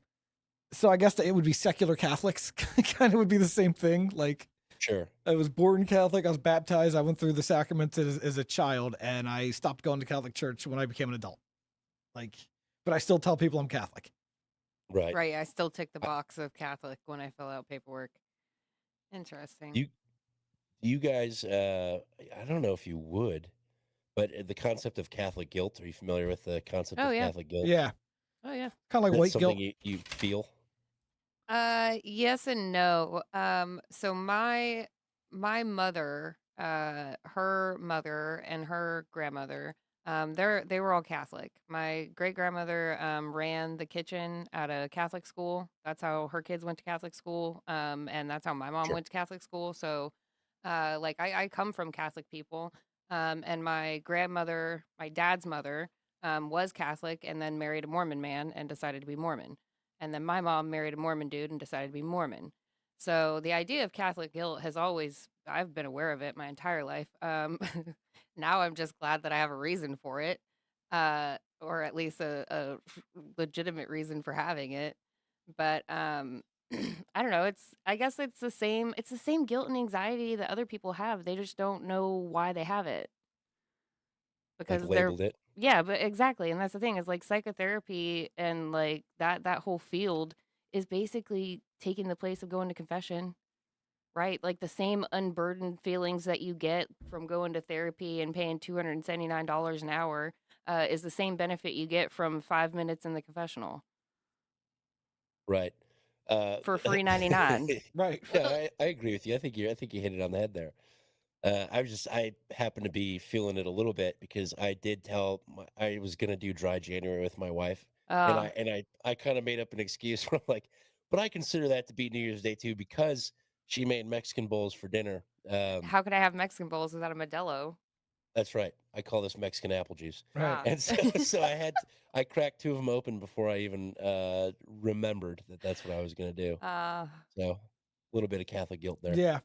so I guess that it would be secular Catholics. Kind of would be the same thing. Like sure, I was born Catholic. I was baptized. I went through the sacraments as a child, and I stopped going to Catholic church when I became an adult. Like, but I still tell people I'm Catholic. right. Right. I still tick the I- box of Catholic when I fill out paperwork. Interesting. You you guys, I don't know if you would, but the concept of Catholic guilt. Are you familiar with the concept Oh of yeah. Catholic guilt? Yeah, Oh yeah. kind of like That's white something guilt. you feel. Yes and no. So my mother, her mother and her grandmother, they were all Catholic. My great grandmother ran the kitchen at a Catholic school. That's how her kids went to Catholic school. And that's how my mom Sure. went to Catholic school. So like I come from Catholic people. And my grandmother, my dad's mother, was Catholic and then married a Mormon man and decided to be Mormon. And then my mom married a Mormon dude and decided to be Mormon. So the idea of Catholic guilt has always, I've been aware of it my entire life. Now I'm just glad that I have a reason for it, or at least a legitimate reason for having it. But I don't know. I guess it's the same guilt and anxiety that other people have. They just don't know why they have it Like because they're labeled it. yeah, but exactly, and that's the thing is like psychotherapy and like that whole field is basically taking the place of going to confession, right? Like the same unburdened feelings that you get from going to therapy and paying $279 an hour is the same benefit you get from 5 minutes in the confessional Right. for free 99. Right. Yeah, I agree with you. I think you hit it on the head there. I happen to be feeling it a little bit because I did I was gonna do dry January with my wife, and Uh, I kind of made up an excuse where I'm like, but I consider that to be New Year's Day too because she made Mexican bowls for dinner. how could I have Mexican bowls without a Modelo? That's right. I call this Mexican apple juice, Right. Ah. and so I cracked two of them open before I even remembered that that's what I was gonna do. uh, So a little bit of Catholic guilt there. Yeah.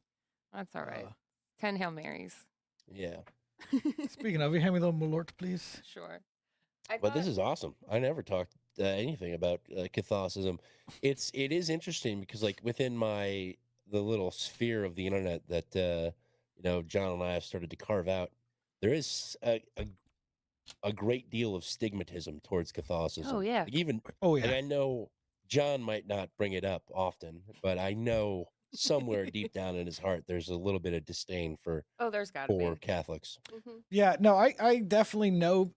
that's all right. Uh, 10 Hail Marys. Yeah. Speaking of, you hand me the malort, please. Sure. I But this thought is awesome. I never talked anything about Catholicism. It is interesting because like within the little sphere of the internet that John and I have started to carve out, there is a great deal of stigmatism towards oh Catholicism. yeah. Like even Oh like yeah. I know John might not bring it up often, but I know somewhere deep down in his heart there's a little bit of disdain for Oh, there's got to be. Catholics. Yeah, no, I definitely know,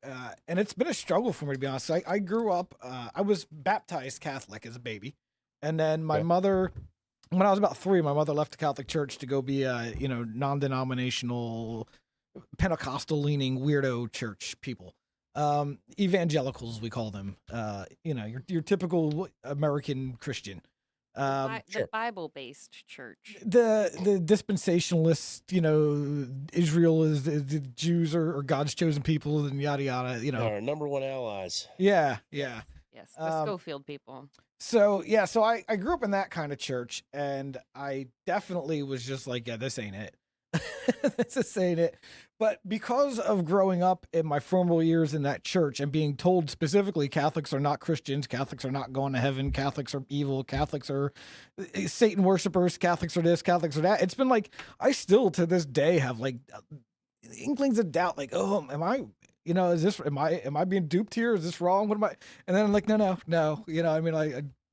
and it's been a struggle for me, to be honest. I grew up, I was baptized Catholic as a baby, and then my Okay. mother, when I was about 3, my mother left the Catholic Church to go be a non-denominational, Pentecostal-leaning weirdo church people, evangelicals we call them. Your typical American Christian. The Sure. Bible-based church. The dispensationalists, Israel is the Jews are God's chosen people, and yada yada. Our number one allies. Yeah. Yes, the Schofield people. So I grew up in that kind of church, and I definitely was just like, yeah, this ain't it. This ain't it. But because of growing up in my formative years in that church and being told specifically Catholics are not Christians, Catholics are not going to heaven, Catholics are evil, Catholics are Satan worshipers, Catholics are this, Catholics are that. It's been like, I still to this day have like inklings of doubt, like, oh, am I, am I being duped here? Is this wrong? What am I? And then I'm like, no.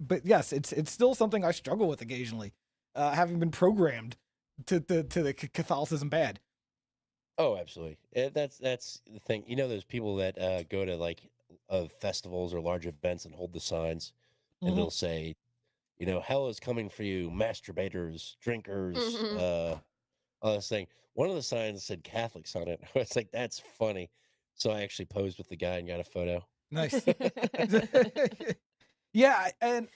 But yes, it's still something I struggle with occasionally, having been programmed to the Catholicism bad. Oh, absolutely. That's the thing. Those people that go to like festivals or large events and hold the signs, and they'll say, hell is coming for you, masturbators, drinkers, all this thing. One of the signs said Catholics on it. I was like, that's funny. So I actually posed with the guy and got a photo. Nice. Yeah, and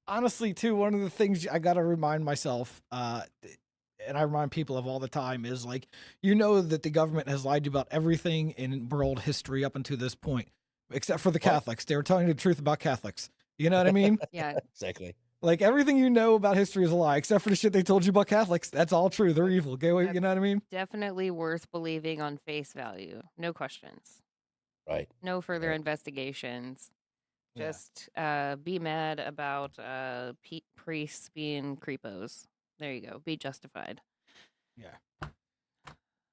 honestly, too, one of the things I got to remind myself, and I remind people of all the time, is like, that the government has lied to you about everything in world history up until this point, except for the Catholics. They were telling you the truth about Catholics. You know what I mean? Yeah, exactly. Like everything you know about history is a lie, except for the shit they told you about Catholics. That's all true. They're evil. You know what I mean? definitely worth believing on face value. No questions. Right. No further investigations. Yeah. Just be mad about priests being creepos. There you go. Be justified. Yeah.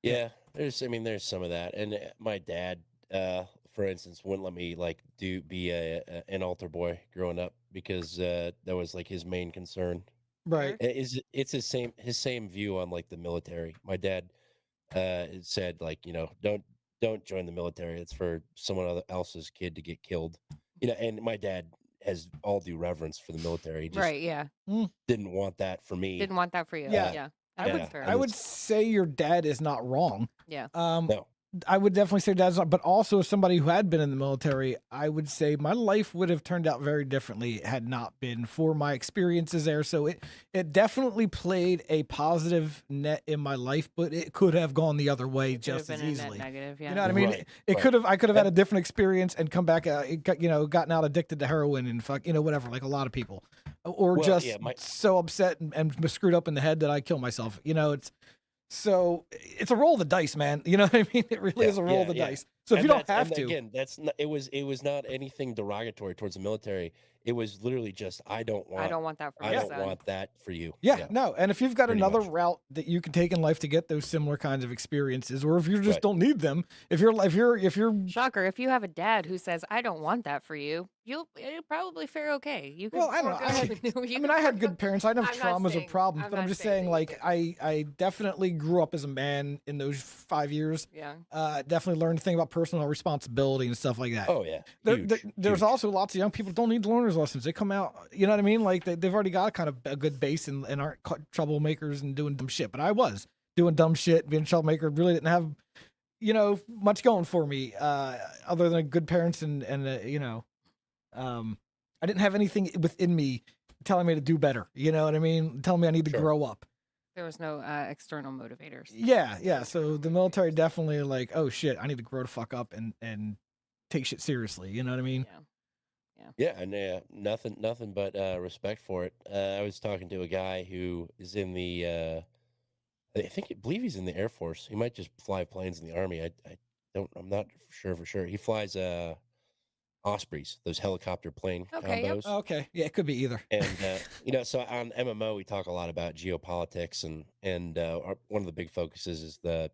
Yeah. There's some of that. And my dad, for instance, wouldn't let me like be an altar boy growing up because that was like his main concern. Right. It's his same view on like the military. My dad said like, don't join the military. It's for someone else's kid to get killed. And my dad has all due reverence for the military. He just Right, yeah. didn't want that for me. Didn't want that for you. Yeah. Yeah. I would say your dad is not wrong. Yeah. No. I would definitely say dad's not, but also somebody who had been in the military, I would say my life would have turned out very differently had not been for my experiences there. So it definitely played a positive net in my life, but it could have gone the other way just as easily. Negative, yeah. You know what I mean? Right, I could have had a different experience and come back, gotten out addicted to heroin and whatever, like a lot of people, or so upset and screwed up in the head that I kill myself. It's a roll of the dice, man. You know what I mean? It really is a roll of the dice. So if you don't have to, again, it was not anything derogatory towards the military. It was literally just I don't want that for you. I don't want that for you. Yeah, no. And if you've got another route that you can take in life to get those similar kinds of experiences, or if you just don't need them, if you're shocker, if you have a dad who says I don't want that for you, you'll probably fare okay. You can. Well, I don't know. I had good parents. I didn't have traumas or problems, but I'm just saying, like, I definitely grew up as a man in those 5 years. Yeah. Definitely learned to think about personal responsibility and stuff like that. Oh yeah. There's also lots of young people don't need learners lessons. They come out, you know what I mean? Like they've already got kind of a good base and aren't troublemakers and doing dumb shit. But I was doing dumb shit, being a troublemaker. Really didn't have, much going for me, other than good parents and I didn't have anything within me telling me to do better. You know what I mean? Telling me I need to grow up. There was no external motivators. Yeah. So the military definitely like, oh shit, I need to grow the fuck up and take shit seriously. You know what I mean? Yeah, and nothing but respect for it. I was talking to a guy who is in the, I believe he's in the Air Force. He might just fly planes in the Army. I'm not sure for sure. He flies Ospreys, those helicopter plane combos. Yep. Okay, yeah, it could be either. And so on MMO we talk a lot about geopolitics, and one of the big focuses is the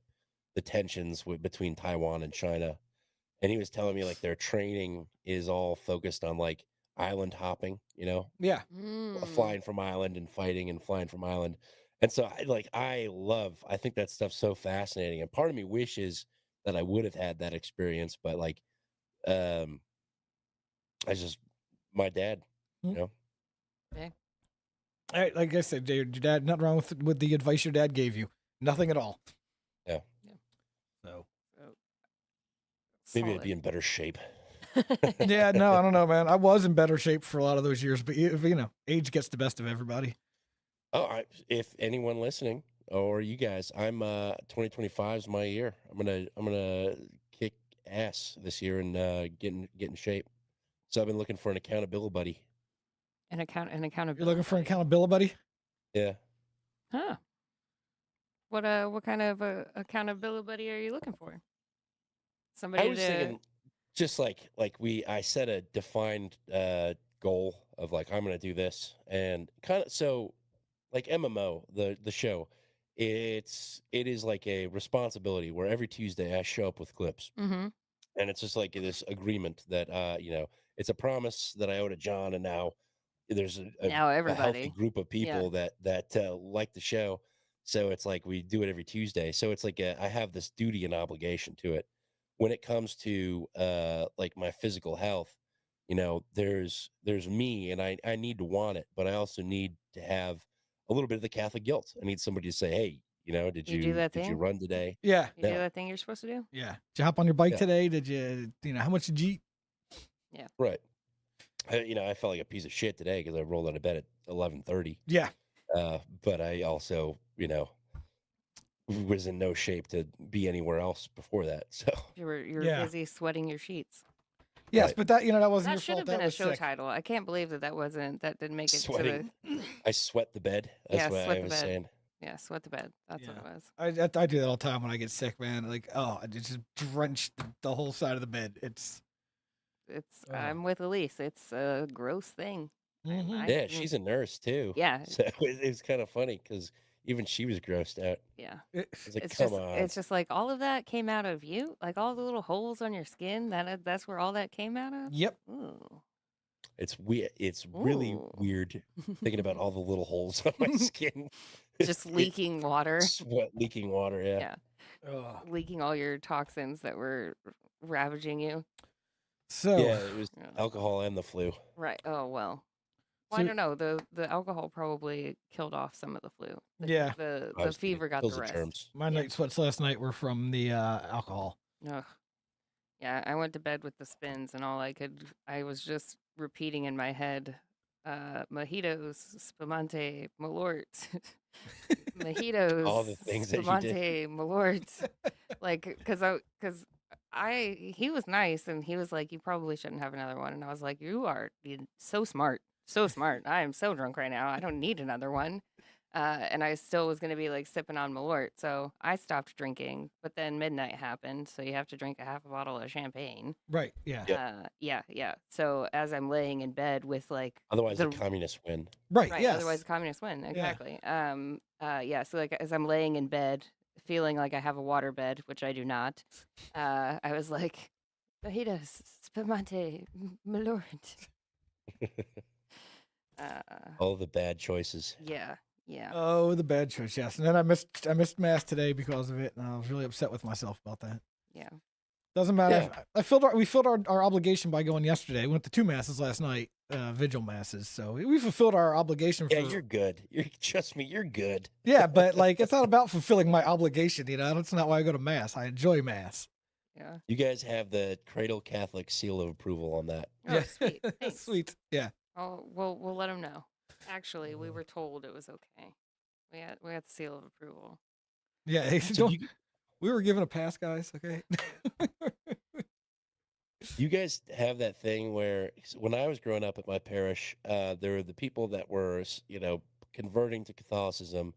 tensions between Taiwan and China. And he was telling me like their training is all focused on like island hopping, Yeah. flying from island and fighting and flying from island. And so I think that stuff's so fascinating. And part of me wishes that I would have had that experience, but um, I just, my dad, Mm. you know, Okay. Like I said, your dad, nothing wrong with the advice your dad gave you. Nothing at all. yeah, So maybe I'd Solid. be in better shape. yeah, no, I don't know, man. I was in better shape for a lot of those years, but age gets the best of everybody. Oh, if anyone listening or you guys, I'm 2025 is my year. I'm gonna kick ass this year and get in shape. So I've been looking for an accountability buddy. An accountability. You're looking for an buddy. accountability buddy? Yeah. Huh. What kind of accountability buddy are you looking for? Somebody I was to thinking just I set a defined goal of like I'm gonna do this and kind of so like MMO the show, it is like a responsibility where every Tuesday I show up with clips. Mhm. And it's just like this agreement that it's a promise that I owe to John, and now there's Now a healthy everybody. group of Yeah. people that like the show. So it's like we do it every Tuesday. So it's like I have this duty and obligation to it. When it comes to like my physical health, there's me, and I need to want it, but I also need to have a little bit of the Catholic guilt. I need somebody to say, hey, did You do that you thing? run today? Yeah. You do No. that thing you're supposed to do? Yeah. Did you hop on your bike Yeah. today? Did how much did you eat? Yeah. Right. I felt like a piece of shit today because I rolled out of bed at 11:30. Yeah. But I also, was in no shape to be anywhere else before that. So You're Yeah. busy sweating your sheets. Yes, Right. but that wasn't That your should fault. have That been a was show sick. title. I can't believe that didn't make it Sweating. to the I sweat the bed. That's Yeah, what sweat I the was bed. saying. Yeah, sweat the bed. That's what Yeah. it was. I do that all the time when I get sick, man. Like, I just drenched the whole side of the bed. It's I'm with Elise. It's a gross thing. Mhm. Yeah, she's a nurse too. Yeah. So it was kind of funny because even she was grossed out. Yeah. I was like, It's come just on. it's just like all of that came out of you, like all the little holes on your skin. That's where all that came out of. Yep. Ooh. It's weird. It's really Ooh. weird thinking about all the little holes on my skin. Just leaking water. Sweat leaking water. Yeah. Yeah. Ugh. Leaking all your toxins that were ravaging you. So Yeah, it was Yeah. alcohol and the flu. Right. Oh well. Well, I So- don't know. The alcohol probably killed off some of the flu. Yeah. The I was thinking fever got kills the the rest. germs. my Yeah. night sweats last night were from the alcohol. Ugh. Yeah, I went to bed with the spins and I was just repeating in my head, mojitos, spumante, malort. Mojitos, All the things that you did. spumante, malort. Like, cause he was nice and he was like, you probably shouldn't have another one. And I was like, you're so smart, so smart. I am so drunk right now. I don't need another one. And I still was going to be like sipping on Malort. So I stopped drinking, but then midnight happened. So you have to drink a half a bottle of champagne. Right. Yeah. Yep. Yeah. So as I'm laying in bed with like Otherwise, the communists win. Right. right, Yes. otherwise communists win. Exactly. Yeah. So like as I'm laying in bed, feeling like I have a water bed, which I do not, I was like, mojitos, spumante, Malort. All the bad choices. Yeah. Yeah. Oh, the bad choice. Yes. And then I missed mass today because of it, and I was really upset with myself about that. Yeah. Doesn't matter. Yeah. We filled our obligation by going yesterday. We went to 2 masses last night, vigil masses. So we fulfilled our obligation. Yeah, you're good. Trust me, you're good. Yeah, but like it's not about fulfilling my obligation. That's not why I go to mass. I enjoy mass. Yeah. You guys have the Cradle Catholic seal of approval on that. Oh, Yeah. sweet. Thanks. Sweet. Yeah. Oh, we'll let them know. Actually, we were told it was okay. We had the seal of approval. Yeah. Hey, So we were given a pass, guys. Okay. you guys have that thing where when I was growing up at my parish, there were the people that were, converting to Catholicism.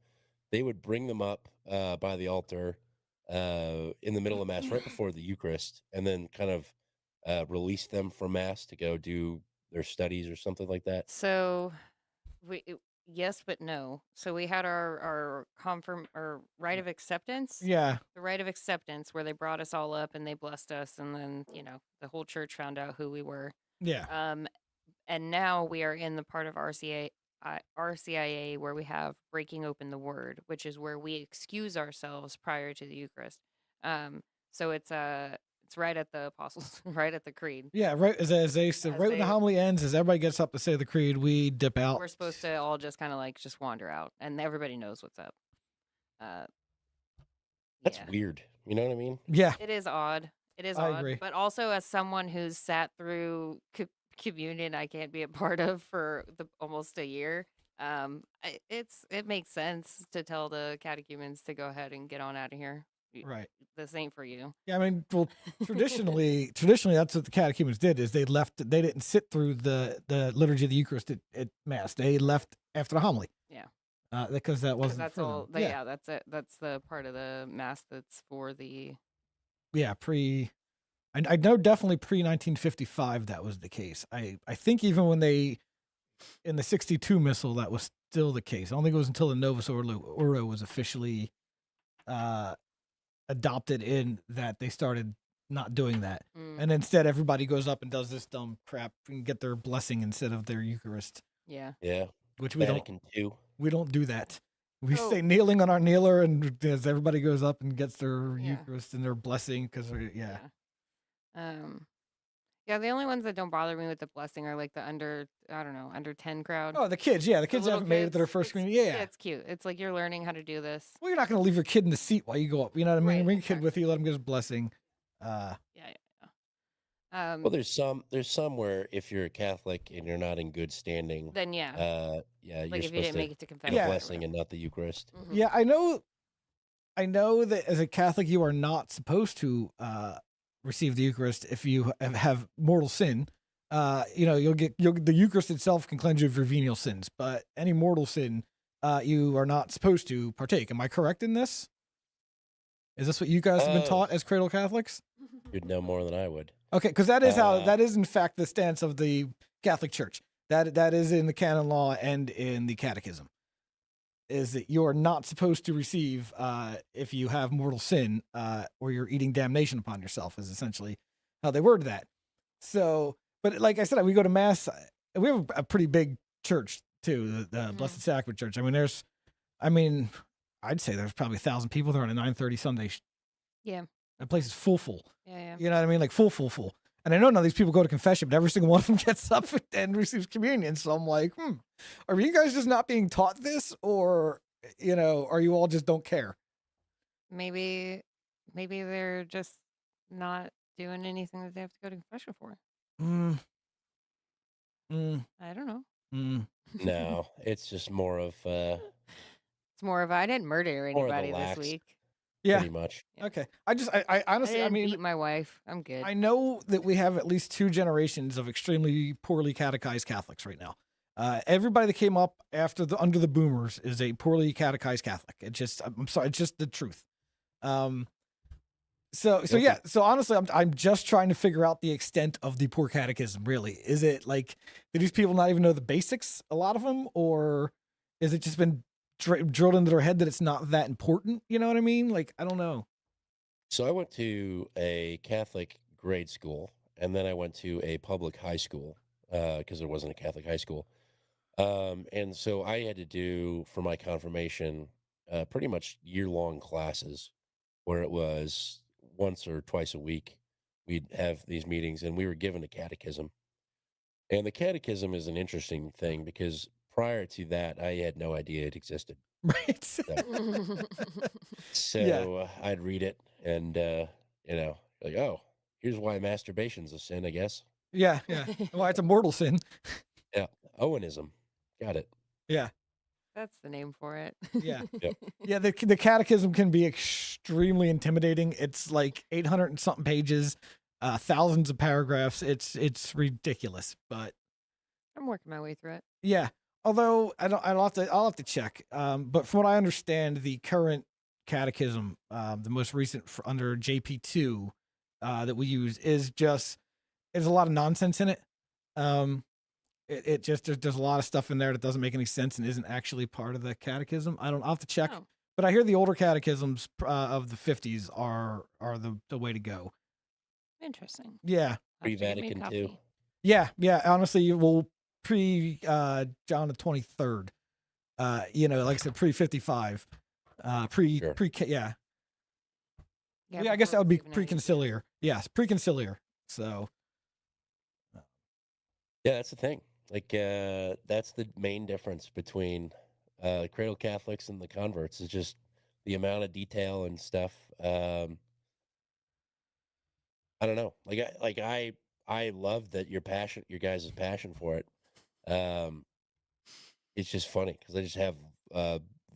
They would bring them up by the altar in the middle of Mass, right before the Eucharist, and then kind of release them from Mass to go do their studies or something like that. So, yes, but no. So we had our rite of acceptance. Yeah. The rite of acceptance where they brought us all up and they blessed us, and then the whole church found out who we were. Yeah. And now we are in the part of RCIA where we have breaking open the word, which is where we excuse ourselves prior to the Eucharist. So it's right at the apostles, right at the creed. Yeah, right as they said, As right when the they- homily ends, as everybody gets up to say the creed, we dip out. We're supposed to all just kind of like just wander out, and everybody knows what's up. That's Yeah. weird. You know what I mean? Yeah, It is odd. It is I odd. agree. But also, as someone who's sat through communion, I can't be a part of for almost a year. It makes sense to tell the catechumens to go ahead and get on out of here. Right. This ain't for you. Yeah, I mean, well, traditionally, that's what the catechumens did. Is they left. They didn't sit through the liturgy of the Eucharist at mass. They left after the homily. Yeah. Because that wasn't. That's for them. all. Yeah, that's it. That's the part of the mass that's for the. Yeah, I know definitely pre 1955 that was the case. I think even when they in the 62 missal that was still the case. I don't think it was until the Novus Ordo was officially adopted in that they started not doing that. And instead everybody goes up and does this dumb crap and get their blessing instead of their Eucharist. Yeah. Yeah. Which we Vatican II. we don't do that. We Oh. stay kneeling on our kneeler, and as everybody goes up and gets their Yeah. Eucharist and their blessing, because Yeah, the only ones that don't bother me with the blessing are like the under 10 crowd. Oh, the kids, the The kids little haven't made it to their kids, first it's- communion. Yeah. It's cute. It's like you're learning how to do this. Well, you're not going to leave your kid in the seat while you go up. You know what I mean? Right, Bring your kid exactly. with you, let him get his blessing. Yeah. Well, there's some where if you're a Catholic and you're not in good standing, Then yeah, yeah, like you're if you supposed didn't to make it to get confession. a Yeah. blessing and not the Eucharist. Mhm. Yeah, I know that as a Catholic, you are not supposed to receive the Eucharist if you have mortal sin. The Eucharist itself can cleanse you of your venial sins, but any mortal sin, you are not supposed to partake. Am I correct in this? Is this what you guys have been taught as cradle Catholics? You'd know more than I would. Okay, because that is in fact the stance of the Catholic Church. That is in the canon law and in the catechism. Is that you are not supposed to receive if you have mortal sin or you're eating damnation upon yourself, is essentially how they word that. So, but like I said, we go to mass. We have a pretty big church too, the Blessed Sacrament Church. I'd say there's probably 1,000 people there on a 9:30 Sunday. Yeah. The place is full. Yeah. You know what I mean? Like full. And I know none of these people go to confession, but every single one of them gets up and receives communion. So I'm like, are you guys just not being taught this, or are you all just don't care? Maybe they're just not doing anything that they have to go to confession for. I don't know. No, it's just more of It's more of I didn't murder More anybody this relaxed. week. Yeah. pretty much. Yeah. Okay. I honestly, I didn't beat my wife. I'm good. I know that we have at least 2 generations of extremely poorly catechized Catholics right now. Everybody that came up under the boomers is a poorly catechized Catholic. I'm sorry, it's just the truth. So honestly, I'm just trying to figure out the extent of the poor catechism. Really, is it like, do these people not even know the basics? A lot of them, or is it just been drilled into their head that it's not that important? You know what I mean? Like, I don't know. So I went to a Catholic grade school, and then I went to a public high school because there wasn't a Catholic high school. And so I had to do, for my confirmation, pretty much year-long classes where it was once or twice a week. We'd have these meetings, and we were given a catechism. And the catechism is an interesting thing because prior to that, I had no idea it existed. Right. So I'd read it and, like, oh, here's why masturbation's a sin, I guess. Yeah. Well, it's a mortal sin. Yeah. Owenism. Got it. Yeah. That's the name for it. Yeah. Yep. Yeah. The catechism can be extremely intimidating. It's like 800 and something pages, thousands of paragraphs. It's ridiculous, but I'm working my way through it. yeah. Although I'll have to check. But from what I understand, the current catechism, the most recent under JP2 that we use there's a lot of nonsense in it. It just there's a lot of stuff in there that doesn't make any sense and isn't actually part of the catechism. I'll have to check. Oh. But I hear the older catechisms of the 50s are the way to go. Interesting. Yeah. I'll have to get me a Pre-Vatican copy. II. Yeah. Honestly, pre John the 23rd. You know, like I said, pre 55. Pre Sure. pre yeah. Yeah, Yeah, I guess that before would be Stephen A. preconciliar. Yes, preconciliar. So Yeah, that's the thing. Like, that's the main difference between cradle Catholics and the converts is just the amount of detail and stuff. I don't know. I love that your guys' passion for it. It's just funny because I just have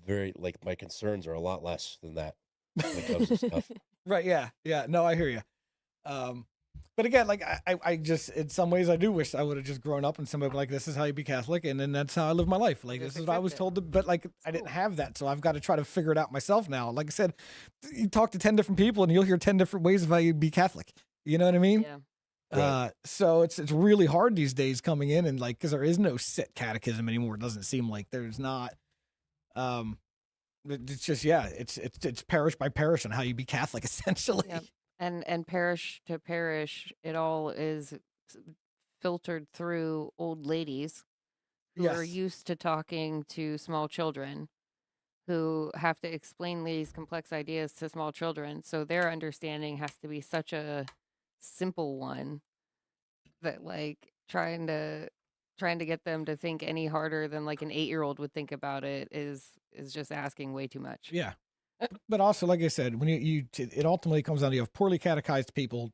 very like my concerns are a lot less than that when it comes to stuff. right, yeah. No, I hear you. But again, like I just in some ways I do wish I would have just grown up and somebody like this is how you be Catholic, and then that's how I live my life. Like Just this is what I accept was it. told to, but like I didn't have that, so I've got to try to figure it out myself now. Like I said, you talk to 10 different people and you'll hear 10 different ways of how you be Catholic. You know what I mean? Yeah. Right. So it's really hard these days coming in and like because there is no set catechism anymore. It doesn't seem like there's not. It's just it's parish by parish on how you be Catholic essentially. Yep. And parish to parish, it all is filtered through old ladies who are Yes. used to talking to small children, who have to explain these complex ideas to small children. So their understanding has to be such a simple one that like trying to get them to think any harder than like an 8-year-old would think about it is just asking way too much. Yeah. But also, like I said, when it ultimately comes down to you have poorly catechized people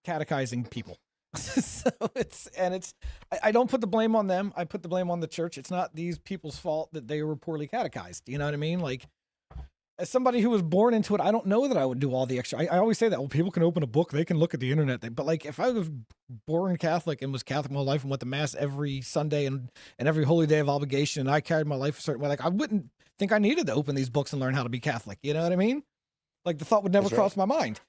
catechizing people. So I don't put the blame on them. I put the blame on the church. It's not these people's fault that they were poorly catechized. You know what I mean? Like, as somebody who was born into it, I don't know that I would do all the extra. I always say that, well, people can open a book, they can look at the internet. But like, if I was born Catholic and was Catholic my whole life and went to mass every Sunday and every holy day of obligation, and I carried my life a certain way, like I wouldn't think I needed to open these books and learn how to be Catholic. You know what I mean? Like the thought would never That's cross right. my mind.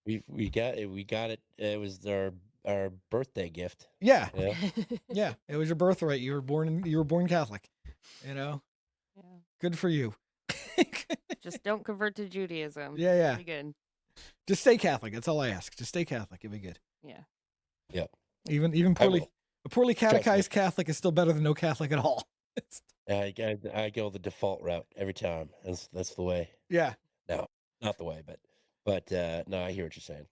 We got it. We got it. It was our birthday gift. Yeah, You know? yeah. It was your birthright. You were born Catholic. You know, Yeah. good for you. Just don't convert to Judaism. Yeah. Be good. Just stay Catholic. That's all I ask. Just stay Catholic. It'll be good. Yeah. Yep. Even I poorly will. a poorly Trust me. catechized Catholic is still better than no Catholic at all. I go the default route every time. That's the way. Yeah. No, not the way, but no, I hear what you're saying.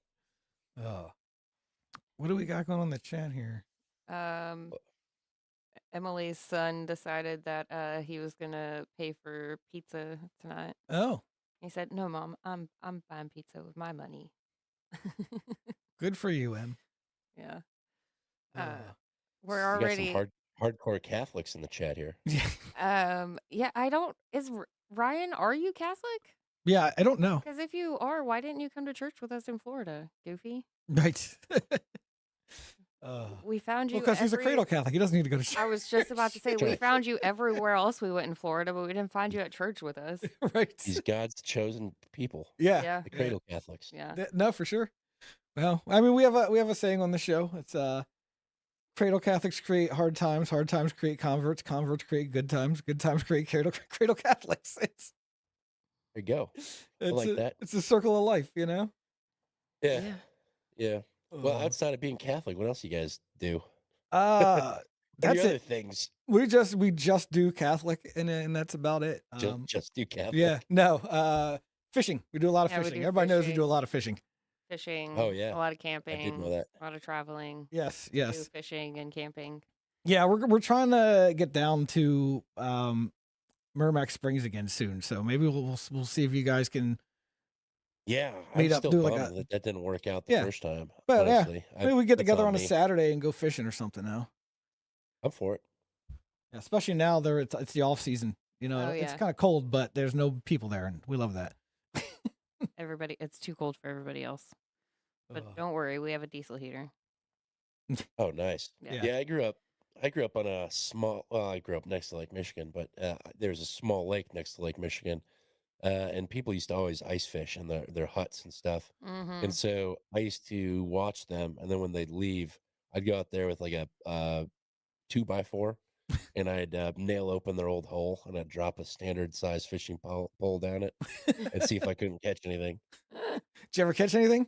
Oh. What do we got going on in the chat here? Emily's son decided that he was gonna pay for pizza tonight. Oh, He said, "No, Mom, I'm buying pizza with my money." good for you, Em. Yeah. We're You got already some hardcore Catholics in the chat here. yeah, I don't Ryan, are you Catholic? Yeah, I don't know. Because if you are, why didn't you come to church with us in Florida, Goofy? Right. We found you because he's a cradle Catholic. He doesn't need to go to church. I was just about to say we found you everywhere else we went in Florida, but we didn't find you at church with us. Right. These God's chosen people. Yeah. Yeah. The cradle Catholics. Yeah. No, for sure. Well, I mean, we have a saying on the show. It's cradle Catholics create hard times create converts create good times create cradle Catholics. It's There you go. I like that. It's a circle of life, you know? Yeah. Well, Oh. outside of being Catholic, what else you guys do? That's Any other it. things? We just do Catholic, and that's about it. Just do Catholic. Yeah, no, fishing. We do a lot of Yeah, we fishing. do Everybody knows we do a fishing. lot of fishing. Oh yeah. a lot of camping. I did know that. A lot of traveling. Yes. Do fishing and camping. Yeah, we're trying to get down to Merrimack Springs again soon. So maybe we'll see if you guys can. Yeah, Meet I'm up, still do like bummed that didn't work out the Yeah. first time. But honestly. maybe we get That's together on a me. Saturday and go fishing or something now. I'm for it. Yeah, especially now it's the off season. You know, Oh, it's yeah. kind of cold, but there's no people there, and we love that. It's too cold for everybody else. But Ugh. don't worry, we have a diesel heater. Oh, nice. Yeah. Yeah, I grew up on a small. Well, I grew up next to Lake Michigan, but there's a small lake next to Lake Michigan, and people used to always ice fish in their huts and stuff. Mm-hmm. And so I used to watch them, and then when they'd leave, I'd go out there with like a 2x4, and I'd nail open their old hole, and I'd drop a standard size fishing pole down it, and see if I couldn't catch anything. Did you ever catch anything?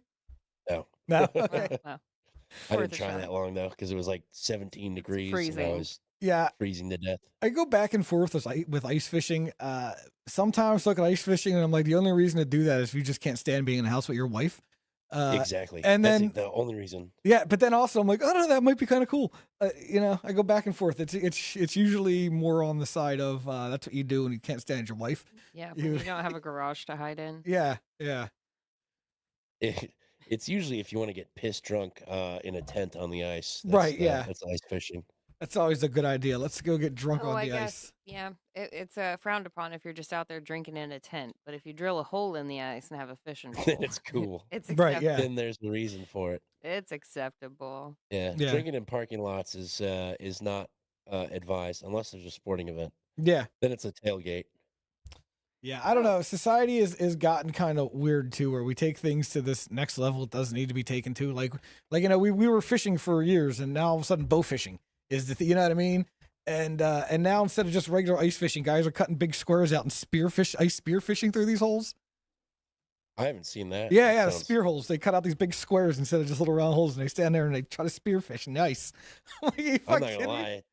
No. No. Well, Okay. well, I Worth didn't a try shot. that long though because it was like 17 degrees and I freezing. was Yeah, freezing to death. I go back and forth with ice fishing. Sometimes I look at ice fishing and I'm like, the only reason to do that is if you just can't stand being in the house with your wife. Exactly. And That's then the only reason. yeah, but then also I'm like, oh no, that might be kind of cool. I go back and forth. It's usually more on the side of that's what you do when you can't stand your wife. Yeah, when you don't have a garage to hide in. Yeah, yeah. It's usually if you want to get pissed drunk in a tent on the ice. Right, yeah. That's ice fishing. That's always a good idea. Let's go get drunk Oh, on I the guess. ice. Yeah, it's frowned upon if you're just out there drinking in a tent. But if you drill a hole in the ice and have a fishing Then pole, it's cool. it's Right, acceptable. yeah. Then there's the reason for it. It's acceptable. Yeah, Yeah. drinking in parking lots is not advised unless there's a sporting event. Yeah. Then it's a tailgate. Yeah, I don't know. Society is gotten kind of weird too, where we take things to this next level it doesn't need to be taken to. Like we were fishing for years, and now all of a sudden bow fishing is you know what I mean? And now instead of just regular ice fishing, guys are cutting big squares out and ice spear fishing through these holes. I haven't seen that. Yeah, That yeah, sounds- spear holes. They cut out these big squares instead of just little round holes, and they stand there and they try to spear fish in the ice. Like, you I'm fucking not kidding gonna me? lie.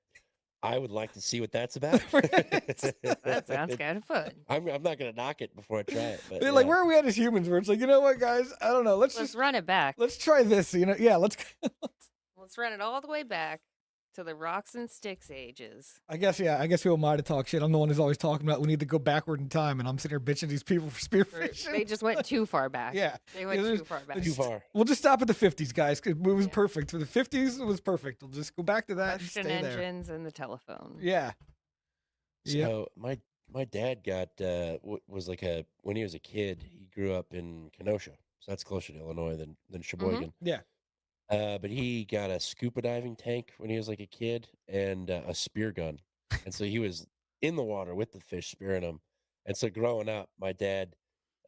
I would like to see what that's about. That sounds kind of fun. I'm not gonna knock it before I try it. But Like, yeah. where are we at as humans? Where it's like, you know what, guys? I don't know. Let's run it back. Let's try this. Yeah, let's. Let's run it all the way back to the rocks and sticks ages. I guess who am I to talk shit? I'm the one who's always talking about we need to go backward in time, and I'm sitting here bitching at these people for spearfishing. They just went too far back. Yeah, They went there's- too far back. Too far. we'll just stop at the 50s, guys. 'Cause it was Yeah. perfect for the 50s. It was perfect. We'll just go back to that and stay Combustion there. engines and the telephone. Yeah. Yep. So my dad got was like when he was a kid, he grew up in Kenosha, so that's closer to Illinois than Sheboygan. Yeah. But he got a scuba diving tank when he was like a kid and a spear gun, and so he was in the water with the fish spearing them. And so growing up, my dad,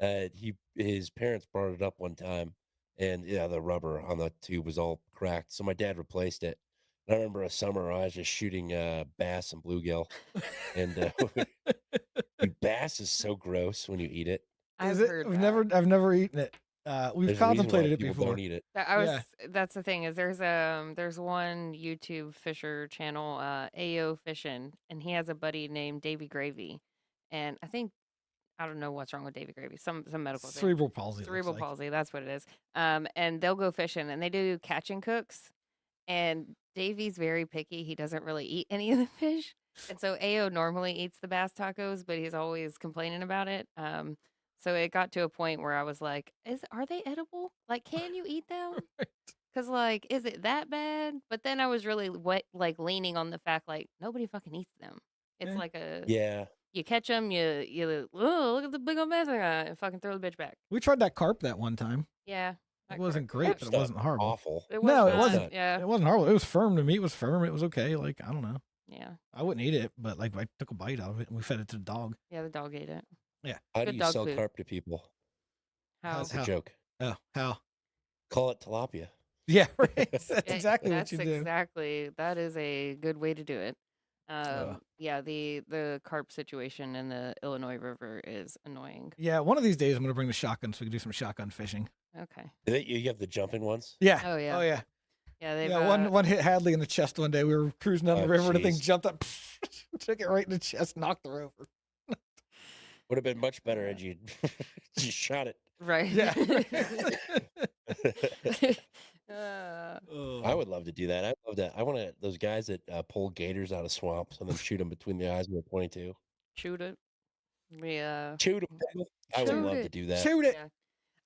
his parents brought it up one time, and yeah, the rubber on the tube was all cracked, so my dad replaced it. And I remember a summer I was just shooting bass and bluegill, and dude, bass is so gross when you eat it. Is I've it? heard I've never eaten it. We've There's a reason why contemplated it people before. don't eat it. that. That's the thing is there's one YouTube fisher channel, AO Fishing, and he has a buddy named Davy Gravy, and I don't know what's wrong with Davy Gravy, some medical thing. Cerebral palsy. it looks Cerebral like. palsy, that's what it is. And they'll go fishing and they do catch and cooks. And Davy's very picky. He doesn't really eat any of the fish. And so AO normally eats the bass tacos, but he's always complaining about it. So it got to a point where I was like, are they edible? Like, can you eat them? Because, like, is it that bad? But then I was really leaning on the fact, like, nobody fucking eats them. It's Yeah. like a, Yeah, you catch them, you look at the big old mess I got, and fucking throw the bitch back. We tried that carp that one time. Yeah. It that wasn't carp. great, Carp's but it not wasn't horrible. awful. It No, it not, wasn't. Yeah. It wasn't horrible. It was firm. The meat was firm. It was okay. Like, I don't know. Yeah. I wouldn't eat it, but like I took a bite out of it and we fed it to the dog. Yeah, the dog ate it. How do Good you dog sell food. carp to people? How? That's How? a joke. Oh, how? Call it tilapia. Yeah, right. That's Yeah, exactly that's what you do. that is a good way to do it. Uh. Yeah, the carp situation in the Illinois River is annoying. Yeah, one of these days I'm gonna bring the shotgun so we can do some shotgun fishing. Okay. You have the jumping ones. Yeah. Oh yeah. Oh yeah. Yeah, they've Yeah. One hit Hadley in the chest one day. We were cruising down the Oh, river. The thing jeez. jumped up, took it right in the chest, knocked her over. Would have been much better had you just shot it. right. Yeah. Uh, I would love to do that. I love that. I want to those guys that pull gators out of swamps and then shoot them between the eyes with a 22. shoot it. Yeah. Shoot 'em. I would Shoot love to it. do that. Shoot it.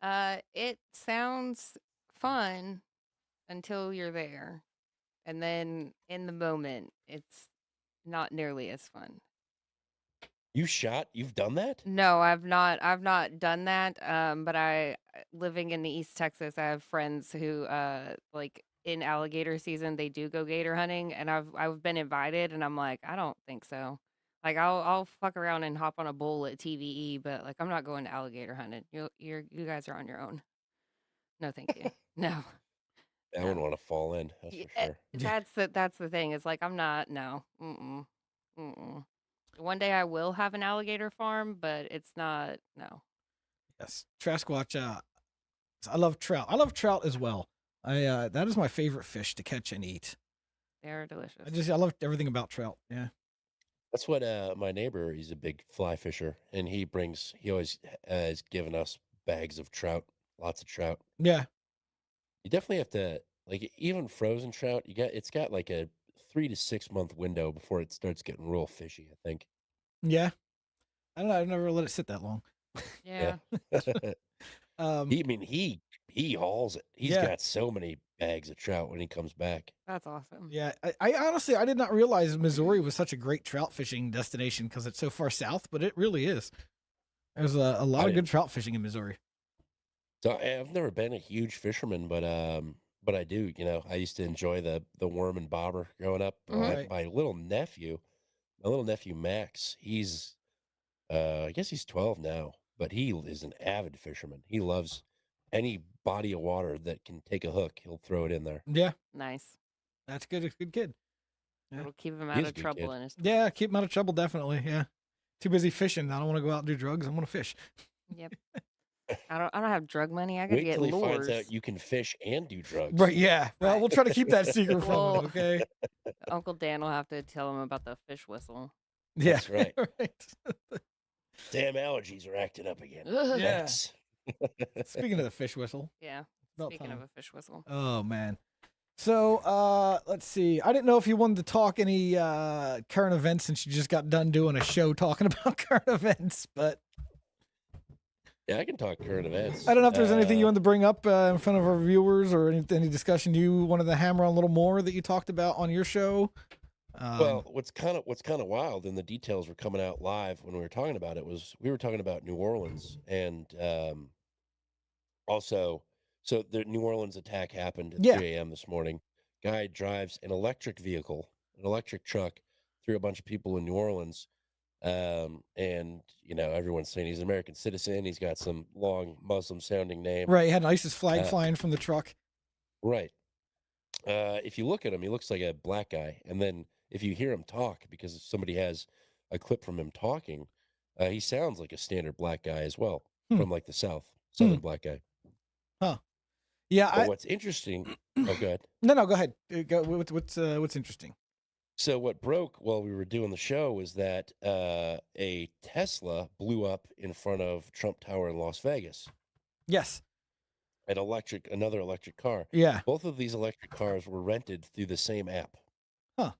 Yeah. It sounds fun until you're there. And then in the moment, it's not nearly as fun. You've done that? No, I've not done that. But living in East Texas, I have friends who like in alligator season they do go gator hunting, and I've been invited, and I'm like, I don't think so. Like I'll fuck around and hop on a bull at TVE, but like I'm not going to alligator hunting. You guys are on your own. No, thank you. No. I wouldn't want to fall in. That's Yeah, for sure. that's the thing. It's like I'm not. No. Mm-mm. Mm-mm. One day I will have an alligator farm, but it's not. No. Yes. Trasquatch. I love trout. I love trout as well. That is my favorite fish to catch and eat. They're delicious. I love everything about trout. Yeah. That's what my neighbor. He's a big fly fisher, and he always has given us bags of trout, lots of trout. Yeah. You definitely have to like even frozen trout. It's got like a 3 to 6 month window before it starts getting real fishy. I think. Yeah. I don't know. I've never let it sit that long. Yeah. He hauls it. He's Yeah. got so many bags of trout when he comes back. That's awesome. Yeah. I honestly, I did not realize Missouri was such a great trout fishing destination because it's so far south, but it really is. There's a lot of good trout fishing in Missouri. So I've never been a huge fisherman, but I do. You know, I used to enjoy the worm and bobber growing up. Right. My little nephew Max, I guess he's 12 now, but he is an avid fisherman. He loves any body of water that can take a hook. He'll throw it in there. Yeah. Nice. That's good. It's a good kid. Yeah. It'll keep him He out is a of good trouble kid. in his. Yeah. Keep him out of trouble. Definitely. Yeah. Too busy fishing. I don't want to go out and do drugs. I want to fish. Yep. I don't have drug money. I gotta Wait get till he lures. finds out you can fish and do drugs. Right. Yeah. Well, Right. we'll try to keep that secret from Well- him. Okay. Uncle Dan will have to tell him about the fish whistle. Yeah. That's right. Right. Damn allergies are acting up again. Ugh. Yeah. Max. Speaking of the fish whistle. Yeah. About Speaking time. of a fish whistle. Oh man. So let's see. I didn't know if you wanted to talk any current events since you just got done doing a show talking about current events, but Yeah, I can talk current events. I don't know if there's anything you wanted to bring up in front of our viewers or any discussion you wanted to hammer on a little more that you talked about on your show. Well, what's kind of wild, and the details were coming out live when we were talking about it, was we were talking about New Orleans, and also, so the New Orleans attack happened at Yeah. 3 a.m. this morning. Guy drives an electric vehicle, an electric truck, through a bunch of people in New Orleans, and you know everyone's saying he's an American citizen. He's got some long Muslim-sounding name. right, he had an ISIS flag flying from the truck. Right. If you look at him, he looks like a black guy. And then if you hear him talk, because somebody has a clip from him talking, he sounds like a standard black guy as well, from like the Southern black guy. Yeah. But what's interesting? Oh, go ahead. No, go ahead. What's interesting? So what broke while we were doing the show was that a Tesla blew up in front of Trump Tower in Las Vegas. Yes. Another electric car. Yeah. Both of these electric cars were rented through the same app. Huh.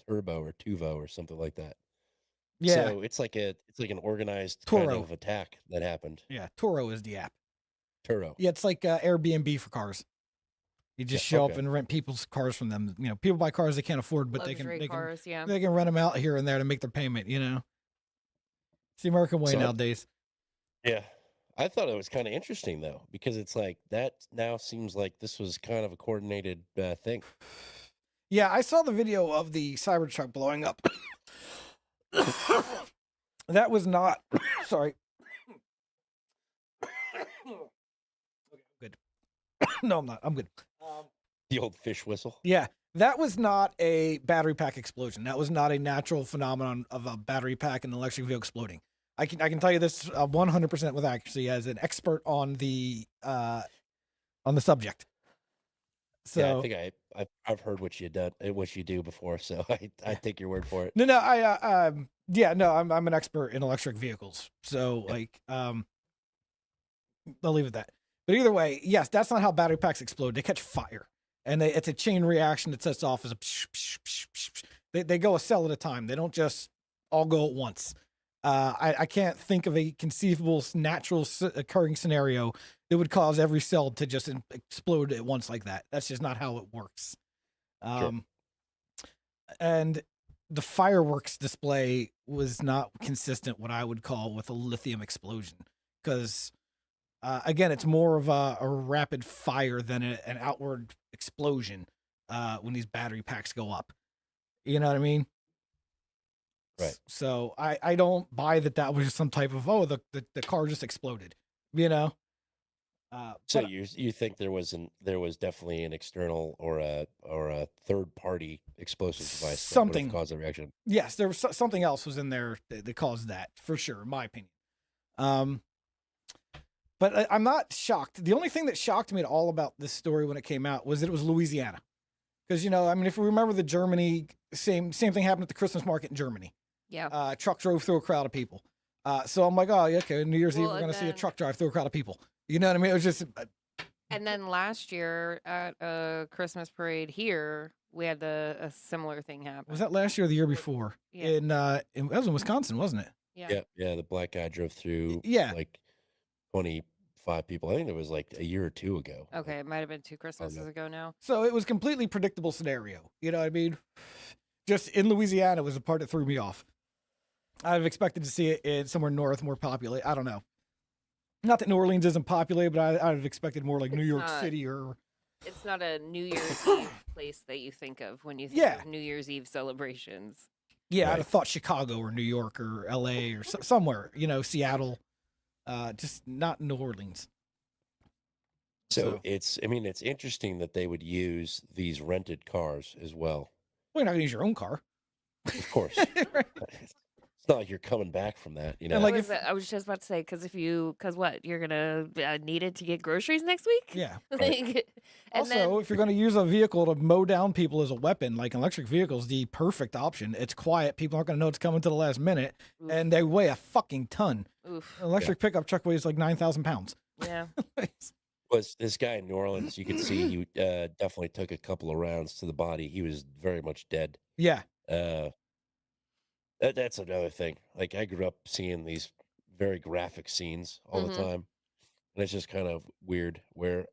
Turbo or Tuvo or something like that. Yeah. So it's like an organized Turo. kind of attack that happened. Yeah. Turo is the app. Turo. Yeah, it's like Airbnb for cars. You just show up and rent people's cars from them. You know, people buy cars they can't afford, but Luxury cars, yeah. they can rent them out here and there to make their payment. You know, it's the American way nowadays. Yeah, I thought it was kind of interesting though, because it's like that now seems like this was kind of a coordinated thing. Yeah, I saw the video of the Cybertruck blowing up. That was not. Sorry. Good. No, I'm not. I'm good. The old fish whistle. Yeah, that was not a battery pack explosion. That was not a natural phenomenon of a battery pack and an electric vehicle exploding. I can tell you this 100% with accuracy as an expert on the subject. So yeah, I think I've heard what you do before, so I take your word for it. No, I'm an expert in electric vehicles. So I'll leave it at that. But either way, yes, that's not how battery packs explode. They catch fire. And it's a chain reaction that sets off as a psh, psh, psh, psh, psh. They go a cell at a time. They don't just all go at once. I can't think of a conceivable natural occurring scenario that would cause every cell to just explode at once like that. That's just not how it works. Sure. And the fireworks display was not consistent, what I would call, with a lithium explosion. Because, again, it's more of a rapid fire than an outward explosion when these battery packs go up. You know what I mean? Right. So I don't buy that was just some type of, the car just exploded, you know? So you think there was definitely an external or a third party explosive device that would have caused the reaction? Yes, there was something else was in there that caused that, for sure, in my opinion. But I'm not shocked. The only thing that shocked me at all about this story when it came out was that it was Louisiana. Because, I mean, if we remember the Germany, same thing happened at the Christmas market in Germany. Yeah. Truck drove through a crowd of people. So I'm like, oh, yeah, okay, New Year's Eve, Well, we're and going to see a then truck drive through a crowd of people. You know what I mean? It was just, and then last year at a Christmas parade here, we had a similar thing happen. was that last year or the year before? Yeah. That was in Wisconsin, wasn't it? Yeah. Yeah. The black guy drove through Yeah. like 25 people. I think it was like a year or two ago. Okay, it might have been 2 Christmases ago now. So it was completely predictable scenario. You know what I mean? Just in Louisiana was the part that threw me off. I've expected to see it in somewhere north, more populated. I don't know. Not that New Orleans isn't populated, but I'd have expected more like New York City or. It's not a New Year's Eve place that you think of when you think of New Year's Eve celebrations. Yeah, Right. I'd have thought Chicago or New York or LA or somewhere, Seattle. Just not New Orleans. So it's interesting that they would use these rented cars as well. Well, you're not going to use your own car. Of course. Right. It's not like you're coming back from that, you know. And like I was just about to say, because what, you're gonna need it to get groceries next week? Yeah. Like, and Also, if you're going to use a vehicle to mow down people as a weapon, like an electric vehicle is the perfect option. It's quiet. People aren't going to know it's coming to the last minute. Oof. And they weigh a fucking ton. Oof. An electric pickup truck weighs like 9,000 pounds. Yeah. Was this guy in New Orleans, you could see he definitely took a couple of rounds to the body. He was very much dead. Yeah. That's another thing. Like, I grew up seeing these very graphic scenes all the time. And it's just kind of weird where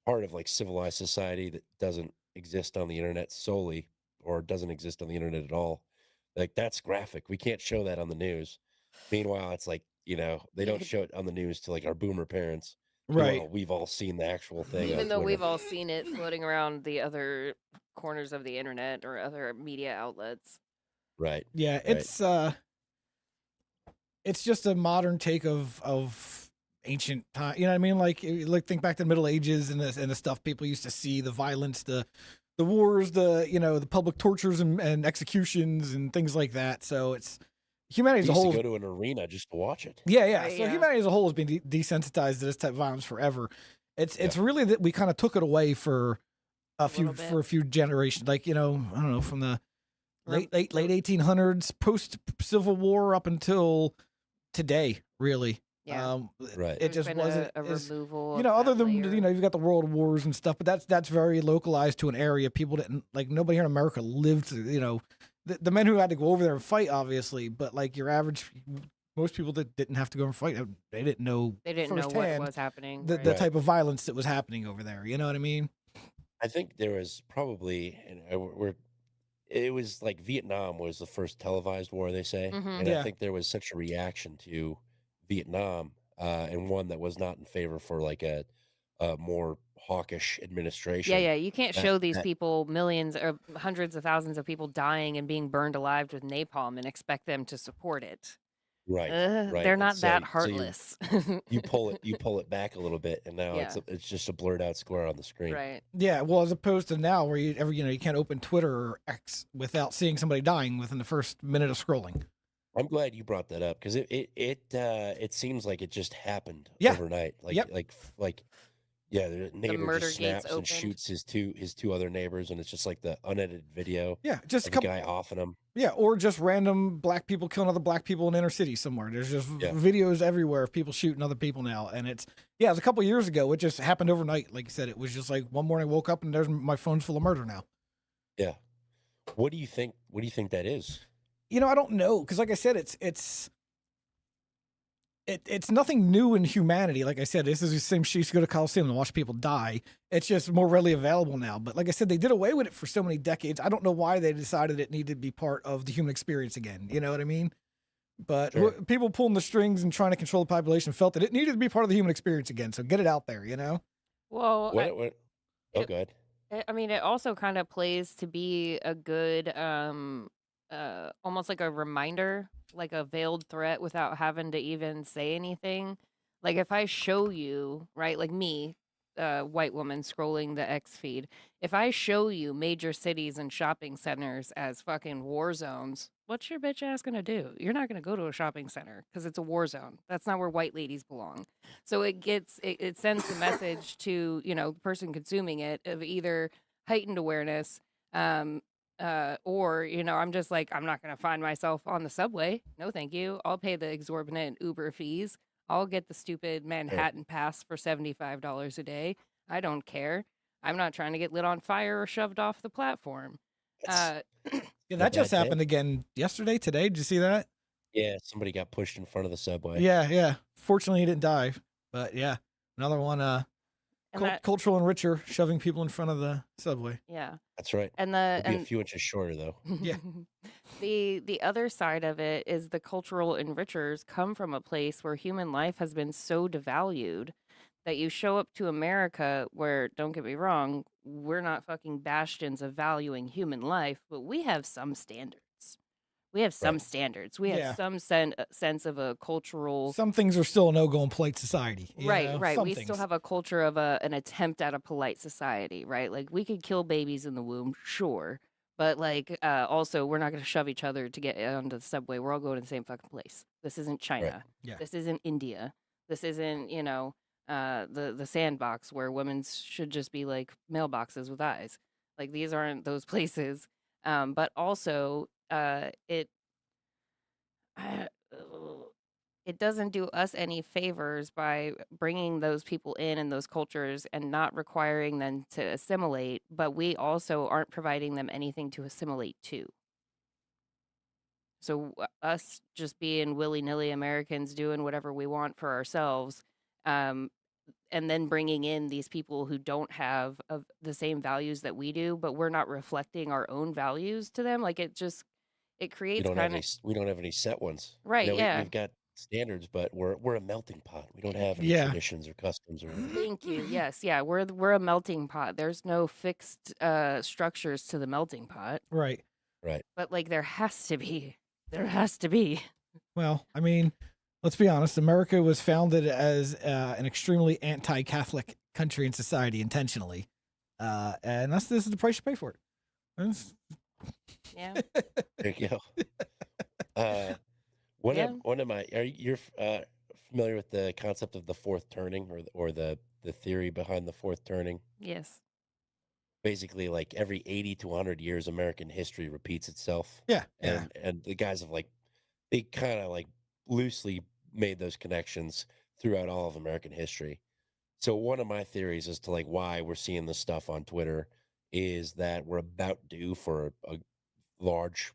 part of like civilized society that doesn't exist on the internet solely or doesn't exist on the internet at all. Like, that's graphic. We can't show that on the news. Meanwhile, it's like, they don't show it on the news to like our boomer parents. Right. Meanwhile, we've all seen the actual thing. Even on though we've Twitter. all seen it floating around the other corners of the internet or other media outlets. Right. Yeah, Right. it's just a modern take of ancient time. You know what I mean? Like think back to the Middle Ages and the stuff people used to see, the violence, the wars, the public tortures and executions and things like that. So it's humanity as a We used whole. to go to an arena just to watch it. Yeah. Right, So yeah. humanity as a whole has been desensitized to this type of violence forever. It's really that we kind of took it away for a few generations. Like, I don't know, from the late 1800s, post Civil War up until today, really. Yeah. Right. It There's just been wasn't a removal. other of that than layer. you've got the world wars and stuff, but that's very localized to an area. People didn't, like, nobody here in America lived through, the men who had to go over there and fight, obviously, but like your average, most people that didn't have to go and fight, they didn't know what was happening. the right. type of violence that was happening over there. You know what I mean? I think there was probably, it was like Vietnam was the first televised war, they say. And Yeah. I think there was such a reaction to Vietnam, and one that was not in favor for like a more hawkish administration. Yeah. You can't show these that- people millions or hundreds of thousands of people dying and being burned alive with napalm and expect them to support it. Right. Right. They're And not so- that so heartless. you pull it back a little bit, and now Yeah. it's just a blurred out square on the screen. Right. Yeah, well, as opposed to now where you can't open Twitter or X without seeing somebody dying within the first minute of scrolling. I'm glad you brought that up because it seems like it just happened Yeah. overnight. Like Yep. the neighbor murder just gates snaps and opened. shoots his two other neighbors, and it's just like the unedited video Yeah, just a of the couple. guy offing him. Yeah, or just random black people killing other black people in inner city somewhere. There's just Yeah. videos everywhere of people shooting other people now, and it was a couple years ago. It just happened overnight. Like you said, it was just like one morning I woke up and there's my phone's full of murder now. Yeah. What do you think? What do you think that is? I don't know, because like I said, it's nothing new in humanity. Like I said, this is the same shit. You used to go to Coliseum and watch people die. It's just more readily available now. But like I said, they did away with it for so many decades. I don't know why they decided it needed to be part of the human experience again. You know what I mean? But Sure. people pulling the strings and trying to control the population felt that it needed to be part of the human experience again. So get it out there, Well, What? it- Oh, go ahead. I mean, it also kind of plays to be a good, almost like a reminder, like a veiled threat without having to even say anything. Like if I show you, right, like me white woman scrolling the X feed. If I show you major cities and shopping centers as fucking war zones, what's your bitch ass gonna do? You're not gonna go to a shopping center because it's a war zone. That's not where white ladies belong. So it sends the message to, you know, the person consuming it of either heightened awareness, or, you know, I'm just like, I'm not gonna find myself on the subway. No, thank you. I'll pay the exorbitant Uber fees. I'll get the stupid Sure. Manhattan pass for $75 a day. I don't care. I'm not trying to get lit on fire or shoved off the platform. It's Uh, Yeah, a that just bad happened day. again yesterday, today. Did you see that? Yeah, somebody got pushed in front of the subway. Yeah. Fortunately, he didn't die. But yeah, another one. and that, Cultural enricher shoving people in front of the subway. yeah. That's right. And It'll be a few inches shorter though. Yeah. The other side of it is the cultural enrichers come from a place where human life has been so devalued that you show up to America where, don't get me wrong, we're not fucking bastions of valuing human life, but we have some standards. We have some Right. standards. We have Yeah. some sense of a cultural. Some things are still a no-go in polite society. you Right, know? right. Some We things. still have a culture of an attempt at a polite society, right? Like we could kill babies in the womb, sure, but like also we're not going to shove each other to get onto the subway. We're all going to the same fucking place. This isn't Right. China. Yeah. This isn't India. This isn't, you know, the sandbox where women should just be like mailboxes with eyes. Like these aren't those places. But also I- it doesn't do us any favors by bringing those people in and those cultures and not requiring them to assimilate, but we also aren't providing them anything to assimilate to. So us just being willy-nilly Americans doing whatever we want for ourselves, um, and then bringing in these people who don't have the same values that we do, but we're not reflecting our own values to them. Like it We creates don't have kind any of we don't have any set ones. You right, know, yeah. we've got standards, but we're a melting pot. We don't have any Yeah. traditions or customs or anything. Thank you. Yes, yeah, we're a melting pot. There's no fixed structures to the melting pot, Right. Right. but like there has to be. There has to be. Well, I mean, let's be honest. America was founded as an extremely anti-Catholic country and society intentionally, and this is the price you pay for it. That's- Yeah. There you go. One Yeah. of one of my you're familiar with the concept of the fourth turning or the theory behind the fourth turning? Yes. Basically, like every 80 to 100 years, American history repeats itself. Yeah. And the guys have like they kind of like loosely made those connections throughout all of American history. So one of my theories as to like why we're seeing this stuff on Twitter is that we're about due for a large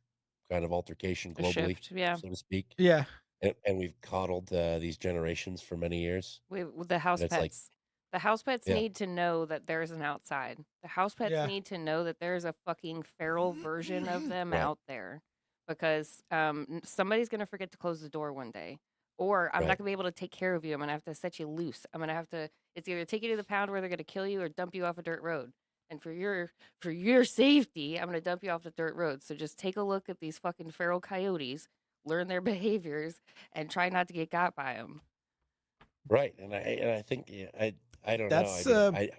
kind of altercation A globally, shift. Yeah. so to speak. Yeah. And we've coddled these generations for many years. With the house And it's like, pets. The house pets yeah, need to know that there's an outside. The house pets Yeah. need to know that there's a fucking feral version of them right, out there because somebody's going to forget to close the door one day. Or I'm not right, going to be able to take care of you. I'm going to have to set you loose. I'm going to have to it's either take you to the pound where they're going to kill you or dump you off a dirt road. And for your safety, I'm going to dump you off the dirt road. So just take a look at these fucking feral coyotes, learn their behaviors and try not to get got by them. right. And I think yeah, I don't That's know. I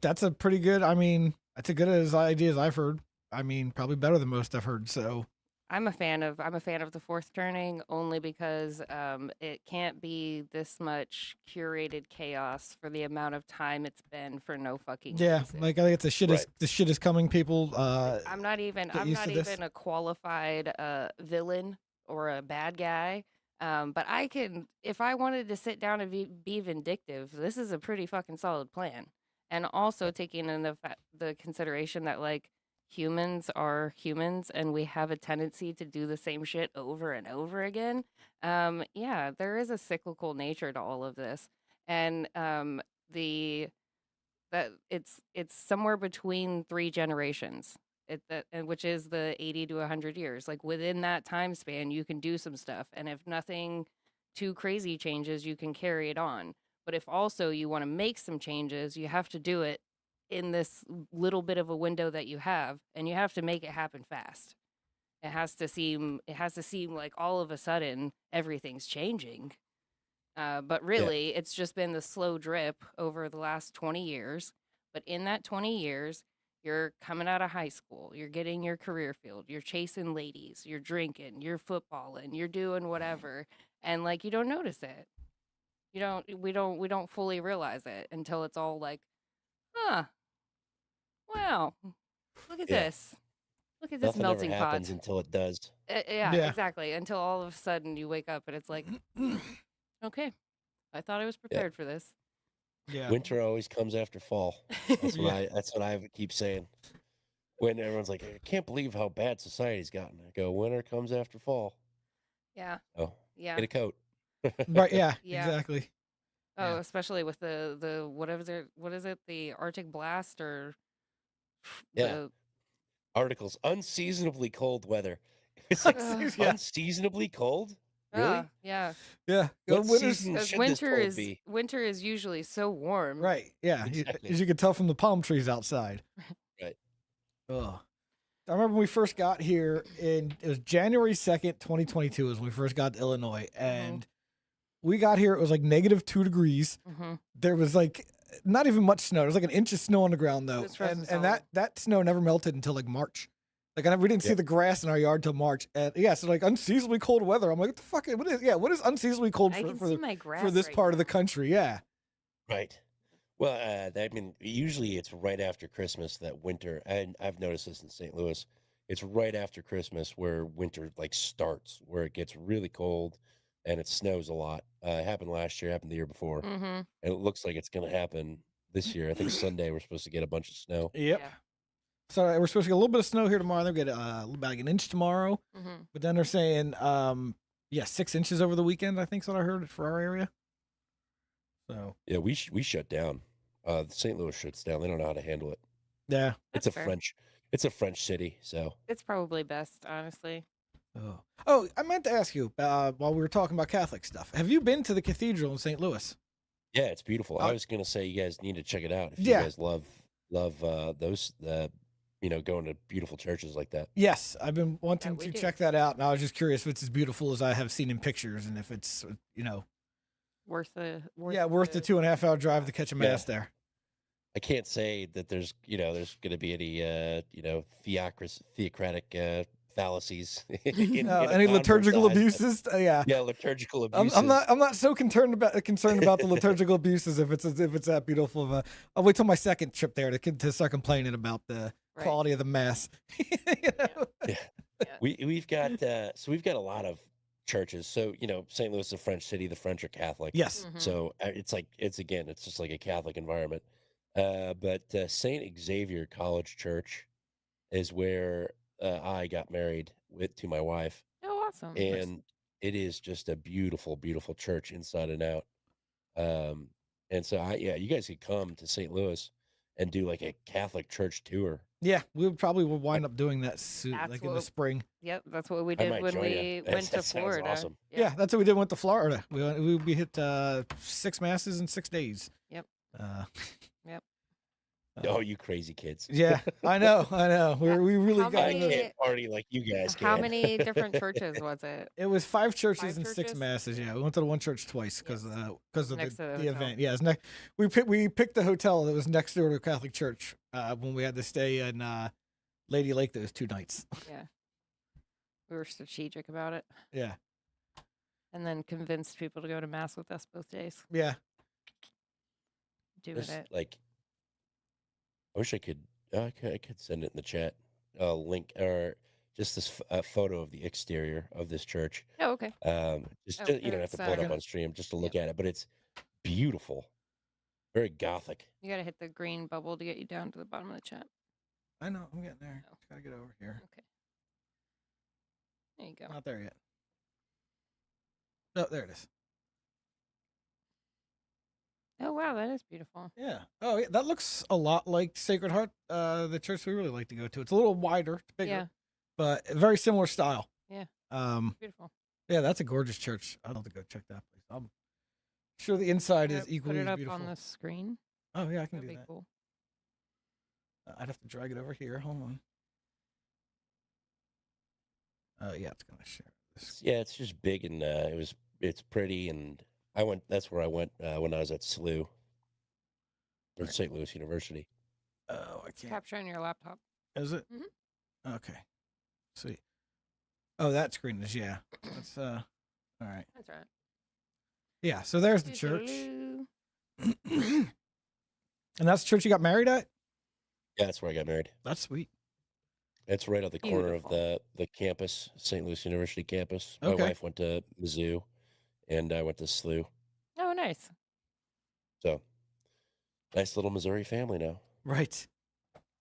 that's a pretty good. I mean, that's a good as idea as I've heard. I mean, probably better than most I've heard. So I'm a fan of the fourth turning only because it can't be this much curated chaos for the amount of time it's been for no fucking yeah, reason. like I think it's right, the shit is coming. People, I'm not even get used to this. a qualified villain or a bad guy. But I can, if I wanted to sit down and be vindictive, this is a pretty fucking solid plan. And also taking in the consideration that like humans are humans and we have a tendency to do the same shit over and over again. Yeah, there is a cyclical nature to all of this. And the that it's somewhere between 3 generations. And which is the 80 to 100 years. Like within that time span, you can do some stuff. And if nothing too crazy changes, you can carry it on. But if also you want to make some changes, you have to do it in this little bit of a window that you have, and you have to make it happen fast. It has to seem like all of a sudden everything's changing. But really, it's just been the slow drip over the last 20 years. But in that 20 years, you're coming out of high school, you're getting your career field, you're chasing ladies, you're drinking, you're footballing, you're doing whatever, and like you don't notice it. We don't fully realize it until it's all like, huh, wow, look at Yeah. this. Look at this Nothing ever melting happens pot. until it does. Yeah, Yeah. exactly. Until all of a sudden you wake up and it's like, okay, I thought I was prepared for this. Yeah. Winter always comes after fall. That's what I keep saying. When everyone's like, I can't believe how bad society's gotten. I go, winter comes after fall. Yeah. Oh, Yeah. get a coat. Right. Yeah. Yeah. Exactly. Oh, Yeah. especially with the what is it? The Arctic blast or Yeah. the Articles, unseasonably cold weather. It's like Yeah. unseasonably cold? Really? yeah. Yeah. What Winter's season Because should this cold be? winter is usually so warm. right. Yeah. Exactly. As you can tell from the palm trees outside. Right. Oh. I remember when we first got here it was January 2nd, 2022 is when we first got to Illinois. And we got here, it was like -2 degrees. Mm-hmm. There was like not even much snow. There was like an inch of snow on the ground though. It was frozen And solid. that snow never melted until like March. Like we didn't see Yep. the grass in our yard till March. And yeah, so like unseasonably cold weather. I'm like, what the fuck? What is unseasonably cold I can for see the, my grass for this right part of the now. country? Yeah. Right. Well, I mean, usually it's right after Christmas that winter, and I've noticed this in St. Louis. It's right after Christmas where winter like starts, where it gets really cold and it snows a lot. It happened last year, happened the year before, Mm-hmm. and it looks like it's going to happen this year. I think Sunday we're supposed to get a bunch of snow. Yep. Yeah. So we're supposed to get a little bit of snow here tomorrow. They'll get about like an inch tomorrow. Mm-hmm. But then they're saying 6 inches over the weekend, I think is what I heard for our area. So Yeah, we shut down. St. Louis shuts down. They don't know how to handle it. yeah. That's It's a fair. French city, so It's probably best, honestly. Oh, I meant to ask you while we were talking about Catholic stuff. Have you been to the cathedral in St. Louis? yeah, it's beautiful. I was gonna say you guys need to check it out if you guys love those going to beautiful churches like that. Yes, I've been wanting we to do. check that out, and I was just curious if it's as beautiful as I have seen in pictures, and if it's Worth the worth the 2.5 hour drive to catch a mass there. I can't say that there's going to be any theocratic fallacies. Any liturgical abuses? Yeah. Yeah, liturgical abuses. I'm not so concerned about the liturgical abuses if it's that beautiful of a. I'll wait till my second trip there to start complaining about the quality of the mass. Yeah. We've got a lot of churches. So St. Louis is a French city. The French are Catholic. Yes. Mhm. So it's just like a Catholic environment. But St. Xavier College Church is where I got married to my wife, Oh, awesome. and it is just a beautiful, beautiful church inside and out. And so you guys could come to St. Louis and do like a Catholic church tour. Yeah, we probably will wind up doing that soon, like in the spring. Yep, that's what we I did might when join ya. we That went to sounds Florida. awesome. Yeah, that's what we did. Went to Florida. We hit 6 masses in 6 days. Yep. Yep. Oh, you crazy kids! Yeah, I know. We really How got I into many- can't party like you guys can. How many different churches was it? It was 5 churches 5 and 6 churches? masses. Yeah, we went to the one church twice because of Next to the the hotel. event. Yeah, we picked the hotel that was next door to a Catholic church when we had to stay in Lady Lake those 2 nights. Yeah. We were strategic about it Yeah, and then convinced people to go to mass with us both days. yeah. Doing Just, it. like, I wish I could send it in the chat. Link or just this photo of the exterior of this church. Oh, okay. You don't have to pull it up on stream just to look at it, but it's beautiful, very gothic. You gotta hit the green bubble to get you down to the bottom of the chat. I know. I'm getting there. Oh. Just gotta get over here. Okay. There you go. Not there yet. Oh, there it is. Oh wow, that is beautiful. Yeah. Oh, yeah. That looks a lot like Sacred Heart, the church we really like to go to. It's a little wider, it's bigger, Yeah, but very similar style. Yeah. Beautiful. Yeah, that's a gorgeous church. I'd love to go check that place. I'm sure the inside is Put equally it as up beautiful. on the screen. Oh yeah, I can That'd do be that. cool. I'd have to drag it over here. Hold on. Oh yeah, it's gonna share this. Yeah, it's just big and it's pretty, and I went. That's where I went when I was at SLU or St. Louis University. Oh, I It's can't. capture on your laptop. Is it? Mhm. Okay. Sweet. Oh, that screen is, yeah. That's all right. That's right. Yeah, so there's the church. Doo-doo-doo. And that's the church you got married at? Yeah, that's where I got married. That's sweet. It's right on the corner of Beautiful. the campus, St. Louis University campus. My Okay. wife went to Mizzou, and I went to SLU. Oh, nice. So nice little Missouri family now. Right.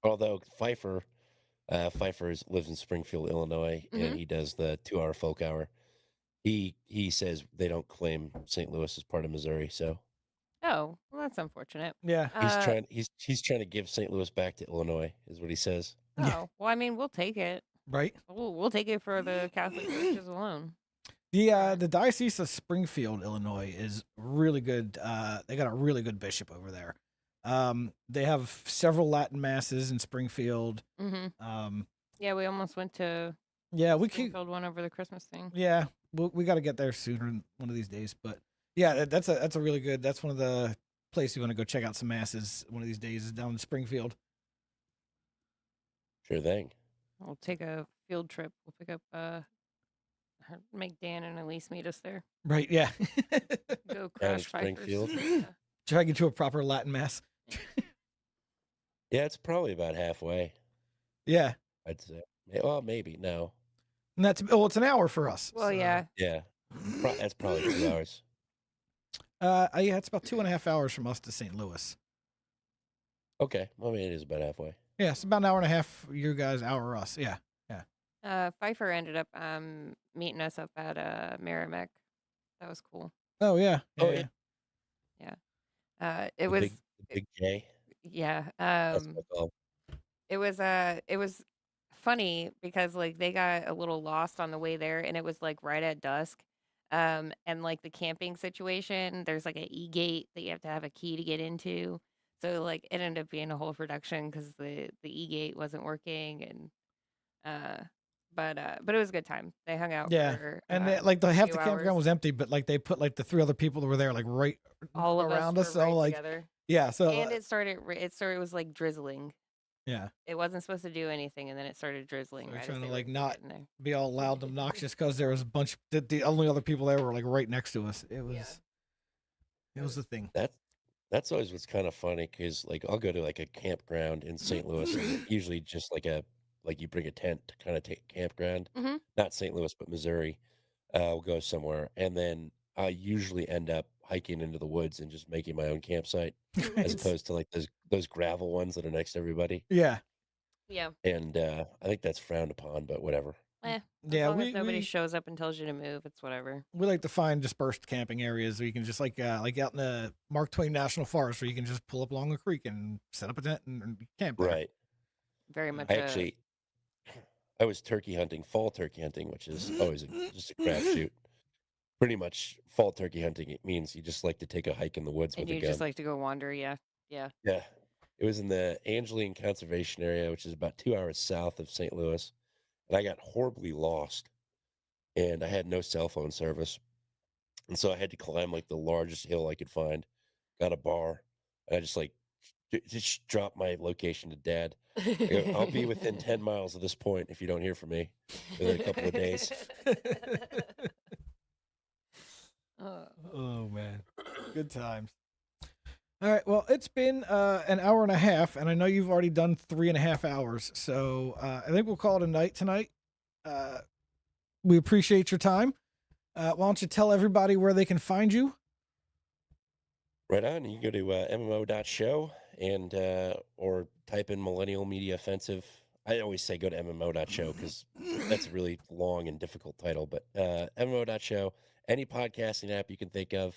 Although Pfeiffer lives in Springfield, Illinois, and Mhm. he does the 2-hour folk hour. He says they don't claim St. Louis as part of Missouri, so Oh, well, that's unfortunate. Yeah. he's trying to give St. Louis back to Illinois, is what he says. Yeah. Oh, well, I mean, we'll take it. Right. We'll take it for the Catholic churches alone. The Diocese of Springfield, Illinois is really good. They got a really good bishop over there. They have several Latin masses in Springfield. Mm-hmm. Yeah, we almost went to Yeah, the we keep. Springfield one over the Christmas thing. Yeah, we got to get there sooner one of these days. But yeah, that's a really good. That's one of the places you want to go check out some masses one of these days is down in Springfield. Sure thing. We'll take a field trip. We'll pick up make Dan and Elise meet us there. Right. Yeah. Go Down in crash Pfeiffer's. Springfield. Yeah. Try to get to a proper Latin mass. Yeah, it's probably about halfway, Yeah, I'd say. Well, maybe no. and it's an hour for us. Well, so- yeah. Yeah, that's probably 2 hours. Yeah, it's about 2.5 hours from us to St. Louis. Okay, well, I mean, it is about halfway. Yeah, it's about an hour and a half. You guys, hour us. Yeah. Pfeiffer ended up meeting us up at Merrimack. That was cool. Oh yeah. Oh, Yeah. yeah. It The was big J. yeah. That's what I call It was funny because like they got a little lost on the way there and it was like right at dusk. And like the camping situation, there's like an e-gate that you have to have a key to get into. So like it ended up being a whole production because the e-gate wasn't working and but it was a good time. They hung out Yeah. for And like the half few the campground hours. was empty, but like they put like the 3 other people that were there like right All of around us us. were So right like together. yeah. So And it was like drizzling. yeah, It wasn't supposed to do anything, and then it started drizzling so right as trying they to were like not getting there. be all loud and obnoxious because there was a bunch. The only other people there were like right next to us. It was. It was the thing. That's always what's kind of funny because like I'll go to like a campground in St. Louis, and usually just like you bring a tent to kind of take campground, Mhm. not St. Louis but Missouri. We'll go somewhere, and then I usually end up hiking into the woods and just making my own campsite, as Right. opposed to like those gravel ones that are next to everybody. Yeah. Yeah. And I think that's frowned upon, but whatever. As Yeah. long as nobody shows up and tells you to move, it's whatever. We like to find dispersed camping areas where you can just like out in the Mark Twain National Forest where you can just pull up along a creek and set up a tent and camp there. Right. Very much. I was fall turkey hunting, which is always just a crapshoot. Pretty much fall turkey hunting, it means you just like to take a hike in the woods and with a you gun. just like to go wander. Yeah. Yeah. It was in the Angeline Conservation Area, which is about 2 hours south of St. Louis. And I got horribly lost. And I had no cell phone service. And so I had to climb like the largest hill I could find. Got a bar. And I just dropped my location to Dad. I go, I'll be within 10 miles of this point if you don't hear from me within a couple of days. Oh man, good times. All right, well, it's been an hour and a half, and I know you've already done 3.5 hours, so I think we'll call it a night tonight. We appreciate your time. Why don't you tell everybody where they can find you? Right on. You can go to mmo.show and or type in Millennial Media Offensive. I always say go to mmo.show because that's a really long and difficult title, but mmo.show, any podcasting app you can think of,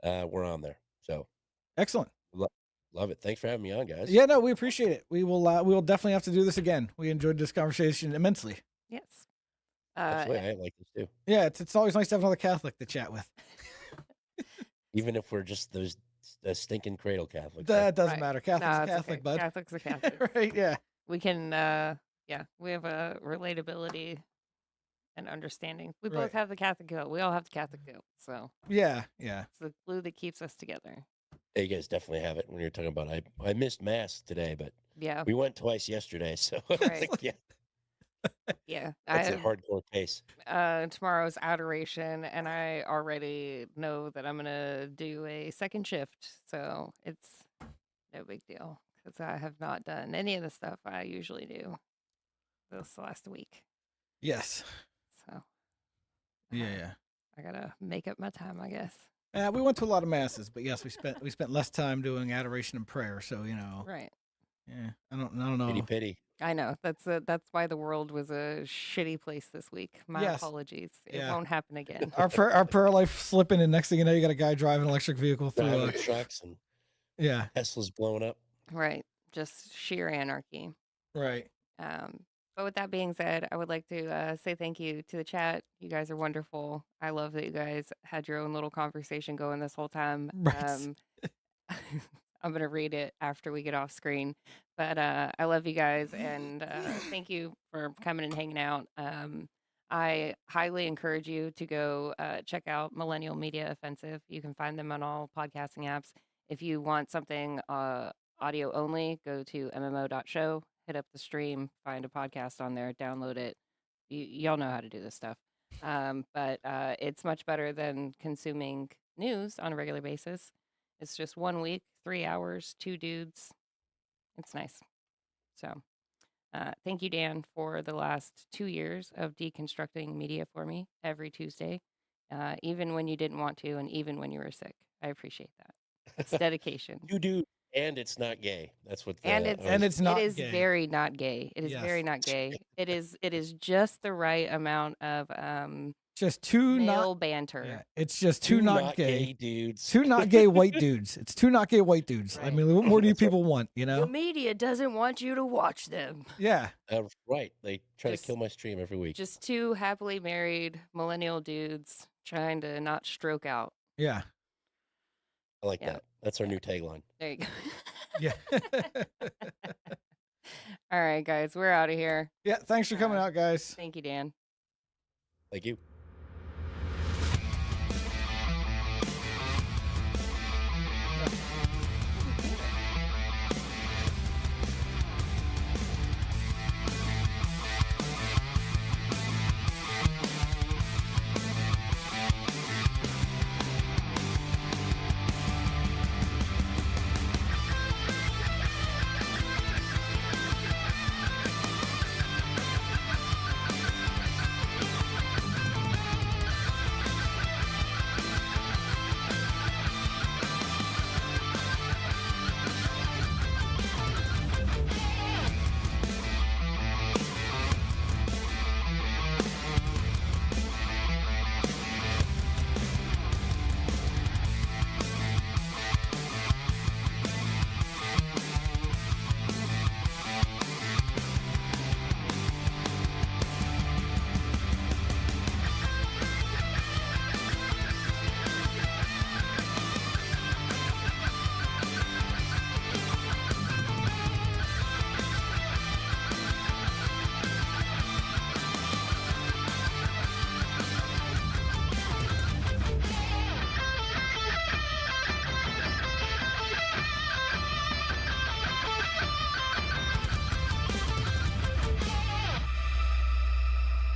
we're on there. So Excellent. love it. Thanks for having me on, guys. Yeah, no, we appreciate it. We will definitely have to do this again. We enjoyed this conversation immensely. Yes. Absolutely. I like this too. Yeah, it's always nice to have another Catholic to chat with. Even if we're just those stinking cradle Catholics. That doesn't Right. matter. Catholic's No, a it's Catholic, okay. bud. Catholic's a Catholic. Right, yeah. We can, we have a relatability and understanding. We Right. both have the Catholic guilt. We all have the Catholic guilt. So Yeah. it's the glue that keeps us together. Yeah, you guys definitely have it when you're talking about. I missed mass today, but Yeah. we went twice yesterday, so Right. yeah, Yeah. that's a hardcore pace. Tomorrow's adoration, and I already know that I'm gonna do a second shift, so it's no big deal because I have not done any of the stuff I usually do this last week. Yes. So Yeah. I gotta make up my time, I guess. We went to a lot of masses, but yes, we spent less time doing adoration and prayer. So Right. yeah, I don't know. Pity, pity. I know that's why the world was a shitty place this week. My Yes. apologies. It Yeah. won't happen again. Our prayer life slipping, and next thing you know, you got a guy driving an electric vehicle through. Driving trucks and Yeah. Tesla's blowing up. Right. Just sheer anarchy. Right. But with that being said, I would like to say thank you to the chat. You guys are wonderful. I love that you guys had your own little conversation going this whole time. Right. I'm going to read it after we get off screen. But I love you guys, and thank you for coming and hanging out. I highly encourage you to go check out Millennial Media Offensive. You can find them on all podcasting apps. If you want something audio only, go to mmo.show, hit up the stream, find a podcast on there, download it. Y'all know how to do this stuff. But it's much better than consuming news on a regular basis. It's just 1 week, 3 hours, 2 dudes. It's nice. So thank you, Dan, for the last 2 years of deconstructing media for me every Tuesday, even when you didn't want to and even when you were sick. I appreciate that. It's dedication. You do, and it's not gay. That's what. And it's not it is gay. very not gay. It is Yes. very not gay. It is just the right amount of Just two male not. banter. Yeah, it's just two not gay dudes. Two not gay white dudes. It's two not gay white dudes. I Right. mean, what more do you That's right. people want? You The know? media doesn't want you to watch them. Yeah. Right. They try Just- to kill my stream every week. Just two happily married millennial dudes trying to not stroke out. Yeah. I like Yeah. that. That's our new tagline. There you go. Yeah. All right, guys, we're out of here. Yeah. Thanks for coming out, guys. Thank you, Dan. Thank you.